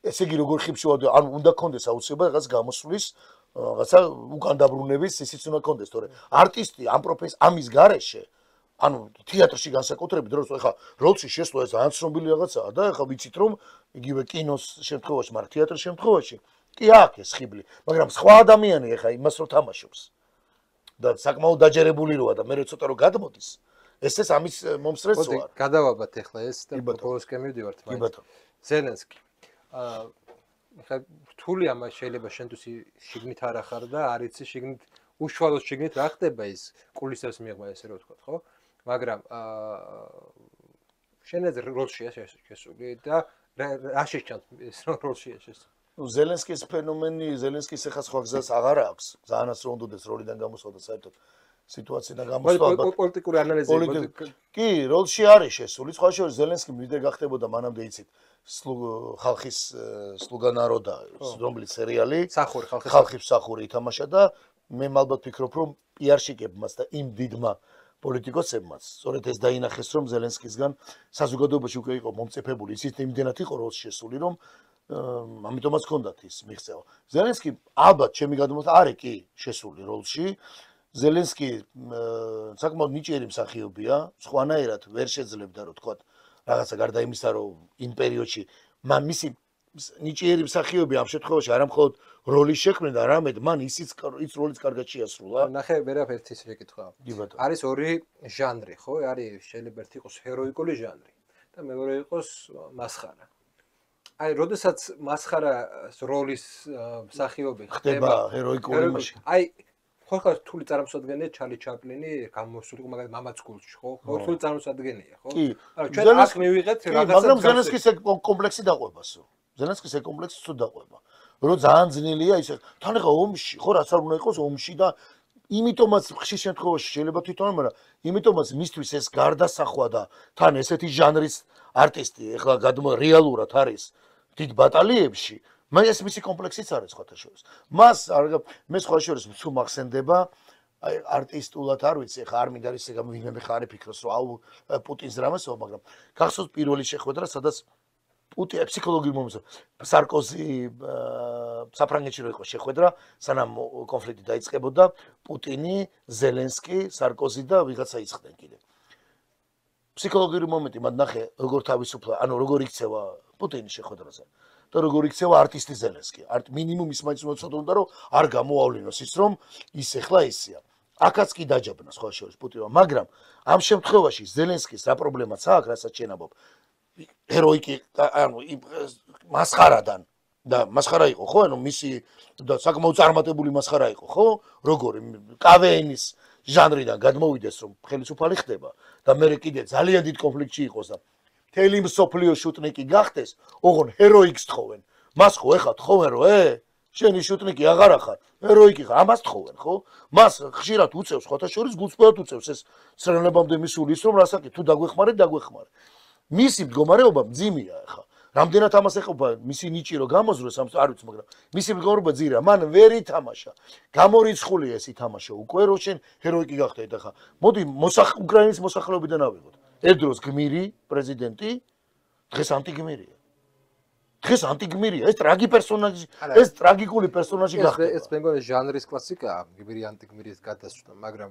ესე იგი როგორ ხიბშოვდა ანუ უნდა კონდეს აუცილებლად რაღაც გამოსვლის რაღაცა უკან დაბრუნების ისიც უნდა კონდეს თორე არტისტი ამ ამის გარეშე ანუ თეატრში განსაკუთრებით დროს ხა როლში შესვლა ეს ძალიან ცნობილი რაღაცაა და ხა ვიცით რომ იგივე კინოს შემთხვევაში მაგრამ თეატრის შემთხვევაში კი აქ ეს ხიბლი, მაგრამ სხვა ადამიანი ეხა იმას რო თამაშობს და საკმაოდ დაჯერებული როა და მე ცოტა რო გადმოდის, ეს ამის მომსწრეს ვარ. გადავაბათ ეხლა ეს და ბოლოსკენ მივდივართ მაინც. ზელენსკი. ეხლა რთული ამას შეიძლება შენთვის შიგნით არ ახარ და არ იცი შიგნით უშუალოდ შიგნით რა ხდება ის კულისებს მიიღმა ესე რო ვთქვა, ხო? მაგრამ შენაც როლშია შესული და რა შეჭამთ ეს როლშია შესული? ზელენსკის ფენომენი, ზელენსკის ახლა სხვა გზას აღარ აქვს. ძალიანაც რომ უნდადეს როლიდან გამოსვლა და საერთოდ სიტუაციიდან გამოსვლა. პოლიტიკური ანალიზი. კი, როლში არის შესული. სხვა შორის ზელენსკი მიდერ გახდებოდა მანამდე იცით ხალხის სლუგა ნაროდა, რომლის სერიალი ხალხის მსახური ითამაშა და მე ალბათ ფიქრობ რომ პიარშიკებმაც და იმ დიდმა პოლიტიკოსებმაც სწორედ ეს დაინახეს რომ ზელენსკისგან საზოგადოებაში უკვე იყო მომწიფებული, ისიც იმდენად იყო როლში შესული რომ ამიტომაც ჰქონდათ ის მიღწევა. ზელენსკი ალბათ ჩემი გადმოცემით არის კი შესული როლში. ზელენსკი საკმაოდ ნიჭიერი მსახიობია, სხვანაირად ვერ შეძლებდა რომ თქვა რაღაცა გარდა იმისა რომ იმ პერიოდში მისი ნიჭიერი მსახიობი ამ შემთხვევაში არა მხოლოდ როლის შექმნა და არამედ მან ის როლიც კარგად შეასრულა. ნახე ვერაფერთ ის შეკითხვა. არის ორი ჟანრი, ხო? არის შეიძლება ერთი იყოს ჰეროიკული ჟანრი და მეორე იყოს მასხარა. აი, როდესაც მასხარას როლის მსახიობი ხდება ჰეროიკული მაშინ. აი, ხო რთული წარმოსადგენია ჩარლი ჩაპლინი გამოსული, მაგალითად მამაც გულში, ხო? რთული წარმოსადგენია, ხო? ჩვენ აქ მივიღეთ რაღაცა. მაგრამ ზელენსკის კომპლექსი დაყვებასო. ზელენსკის კომპლექსი თუ დაყვება. რომ ძალიან ძნელია ისე თან ახლა ომში, ხო რაც არ უნდა იყოს ომში და იმიტომაც ხშირ შემთხვევაში შეიძლება თვითონ, მაგრამ იმიტომაც მისთვის ეს გარდასახვა და თან ესეთი ჟანრის არტისტი ახლა რეალურად არის დიდ ბატალიებში, ეს მისი კომპლექსიც არის სხვათა შორის. მას მე სხვათა შორის თუ მახსენდება აი არტისტულად არ ვიცი, ახლა არ მინდა ისე ვინმე ხარ იფიქროს რომ აუ პუტინს რამესო, მაგრამ გახსოვთ პირველი შეხვედრა, სადაც პუტინი ფსიქოლოგიურ მომენტზე სარკოზი საფრანგეთში რო იყო შეხვედრა, სანამ კონფლიქტი დაიწყებოდა, პუტინი, ზელენსკი, სარკოზი და ვიღაცა იწყდნენ კიდე. ფსიქოლოგიური მომენტი, მათ ნახე როგორ თავისუფლა, ანუ როგორ იქცევა პუტინის შეხვედრაზე და როგორ იქცევა არტისტი ზელენსკი. მინიმუმ ის მაინც მოწოდოდა რომ არ გამოავლინოს ის რომ ის ახლა ისია. აქაც კი დაჯაბნა სხვა შორის პუტინმა, მაგრამ ამ შემთხვევაში ზელენსკის რა პრობლემაც აქვს, რასაც შენაბობ ჰეროიკი ანუ მასხარადან და მასხარა იყო ხო ანუ მისი და საკმაოდ წარმატებული მასხარა იყო ხო როგორი კავეინის ჟანრიდან გადმოვიდეს რომ ხელისუფალი ხდება და მე კიდე ძალიან დიდ კონფლიქტში იყოს და მთელი მსოფლიო შუტნიკი გახდეს ოღონ ჰეროიკს თხოვენ მას ხო ეხა თხოვენ რომ შენი შუტნიკი აღარ ახარ ჰეროიკი ხარ ამას თხოვენ ხო მას ხშირად უწევს ხოთა შორის გულწრფელად უწევს ეს სრელებამდე მისული ის რომ რასაკი თუ დაგვეხმარეთ მისი მდგომარეობა მძიმეა ახლა. რამდენად ამას ეხება მისი ნიჭი რომ გამოზროს ამ არ ვიცი, მაგრამ მისი მდგომარეობა ძირა. მან ვერ ითამაშა. გამორიცხულია ეს ითამაშა უკვე რომ შენ ჰეროიკი გახდეთ ახლა. მოდი უკრაინის მოსახლეობიდან ავიღოთ. ერთ დროს გმირი პრეზიდენტი, დღეს ანტიგმირია. დღეს ანტიგმირია. ეს ტრაგი პერსონაჟი, ეს ტრაგიკული პერსონაჟი გახდება. ეს მეგონი ჟანრის კლასიკაა, გმირი ანტიგმირის გადასვლა, მაგრამ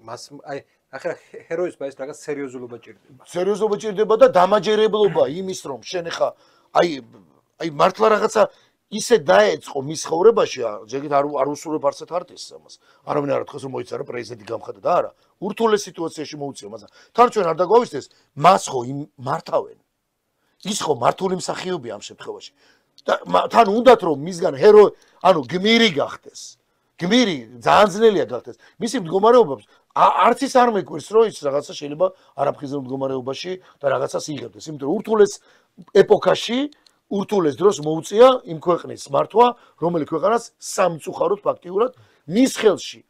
მას აი ახლა ჰეროიზმი ეს რაღაც სერიოზულობა ჭირდება. სერიოზულობა ჭირდება და დამაჯერებლობა იმის რომ შენ ხა აი მართლა რაღაცა ისე დაეწყო მის ხოვრებაში, ზეგით არ უსურვებ არცეთ არტისტს ამას. არავინ არ ათქოს რომ მოიწერა პრეზიდენტი გამხდა და არა. ურთულეს სიტუაციაში მოუწია მას. თან ჩვენ არ დაგვავიწყდეს, მას ხო მართავენ. ის ხო მართული მსახიობია ამ შემთხვევაში. და თან უნდათ რომ მისგან ანუ გმირი გახდეს. გმირი ძალიან ძნელია გახდეს. მისი მდგომარეობებს არც ის არ მეკვირს რომ ის რაღაცა შეიძლება არაფხიზელ მდგომარეობაში და რაღაცას იღებდეს. იმიტომ რომ ურთულეს ეპოქაში, ურთულეს დროს მოუწია იმ ქვეყნის მართვა, რომელი ქვეყანას სამწუხაროდ ფაქტიურად მის ხელში.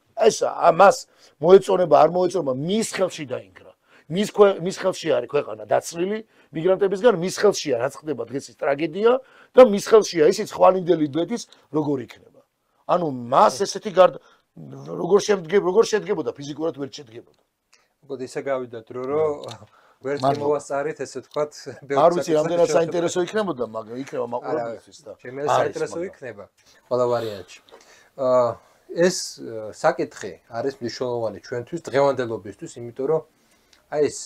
მას მოეწონება, არ მოეწონება, მის ხელში დაინგრა. მის ხელში არის ქვეყანა დაცლილი მიგრანტებისგან, მის ხელშია რაც ხდება დღეს ის ტრაგედია და მის ხელშია ისიც ხვალინდელი ბედის როგორ იქნება. ანუ მას ესეთი როგორ შედგებოდა ფიზიკურად ვერ შედგებოდა. მოგod ისე გავიდა დრო რომ ვერ მოვასწარით ესე ვთქვათ არ ვიცი რამდენად საინტერესო იქნებოდა მაგრამ იქნება მაყურებელთვის და ჩემი საინტერესო იქნება ყველა ვარიანტში. ეს საკითხი არის მნიშვნელოვანი ჩვენთვის დღევანდელობისთვის, იმიტომ რომ აი ეს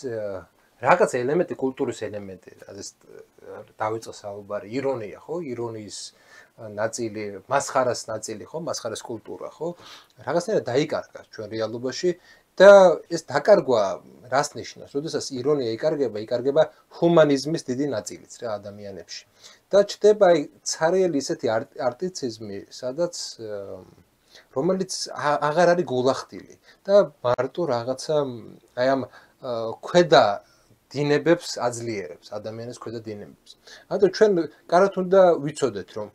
რაღაც ელემენტი, კულტურის ელემენტი, ეს დავიწყო საუბარი, ირონია, ხო? ირონიის ნაწილი, მასხარას ნაწილი, ხო? მასხარას კულტურა, ხო? რაღაცნაირად დაიკარგა ჩვენ რეალობაში და ეს დაკარგვა რას ნიშნავს? როდესაც ირონია იკარგება ჰუმანიზმის დიდი ნაწილიც რა ადამიანებში. და ჩდება აი ცარიელი ისეთი არტიციზმი, სადაც რომელიც აღარ არის გულახდილი და მარტო რაღაცა აი ამ ქვედა დინებებს აძლიერებს, ადამიანის ქვედა დინებებს. ანუ ჩვენ კარგად უნდა ვიცოდეთ, რომ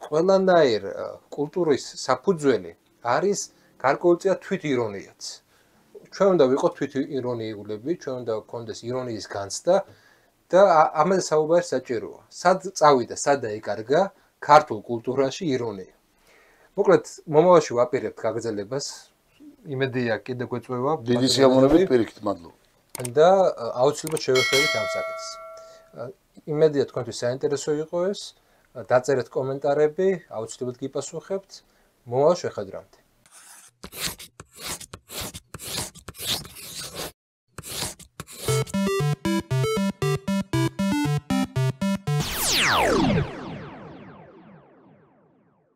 ყველანაირ კულტურის საფუძველი არის გარკვეულწილად თვით ირონიაც. ჩვენ უნდა ვიყოთ თვით ირონიულები, ჩვენ უნდა გქონდეს ირონიის განცდა და ამაზე საუბარი საჭიროა. სად წავიდა, სად დაიკარგა ქართულ კულტურაში ირონია. მოკლედ, მომავალში ვაპირებთ გაგრძელებას. იმედია კიდე გვეწვევა. დიდი სიამოვნებით პირიქით, მადლობა. და აუცილებლად შევეხმარებით ამ საკითხს. იმედია თქვენთვის საინტერესო იყო ეს. დაწერეთ კომენტარები, აუცილებლად გიპასუხებთ. მოვალ შეხვედრამდე.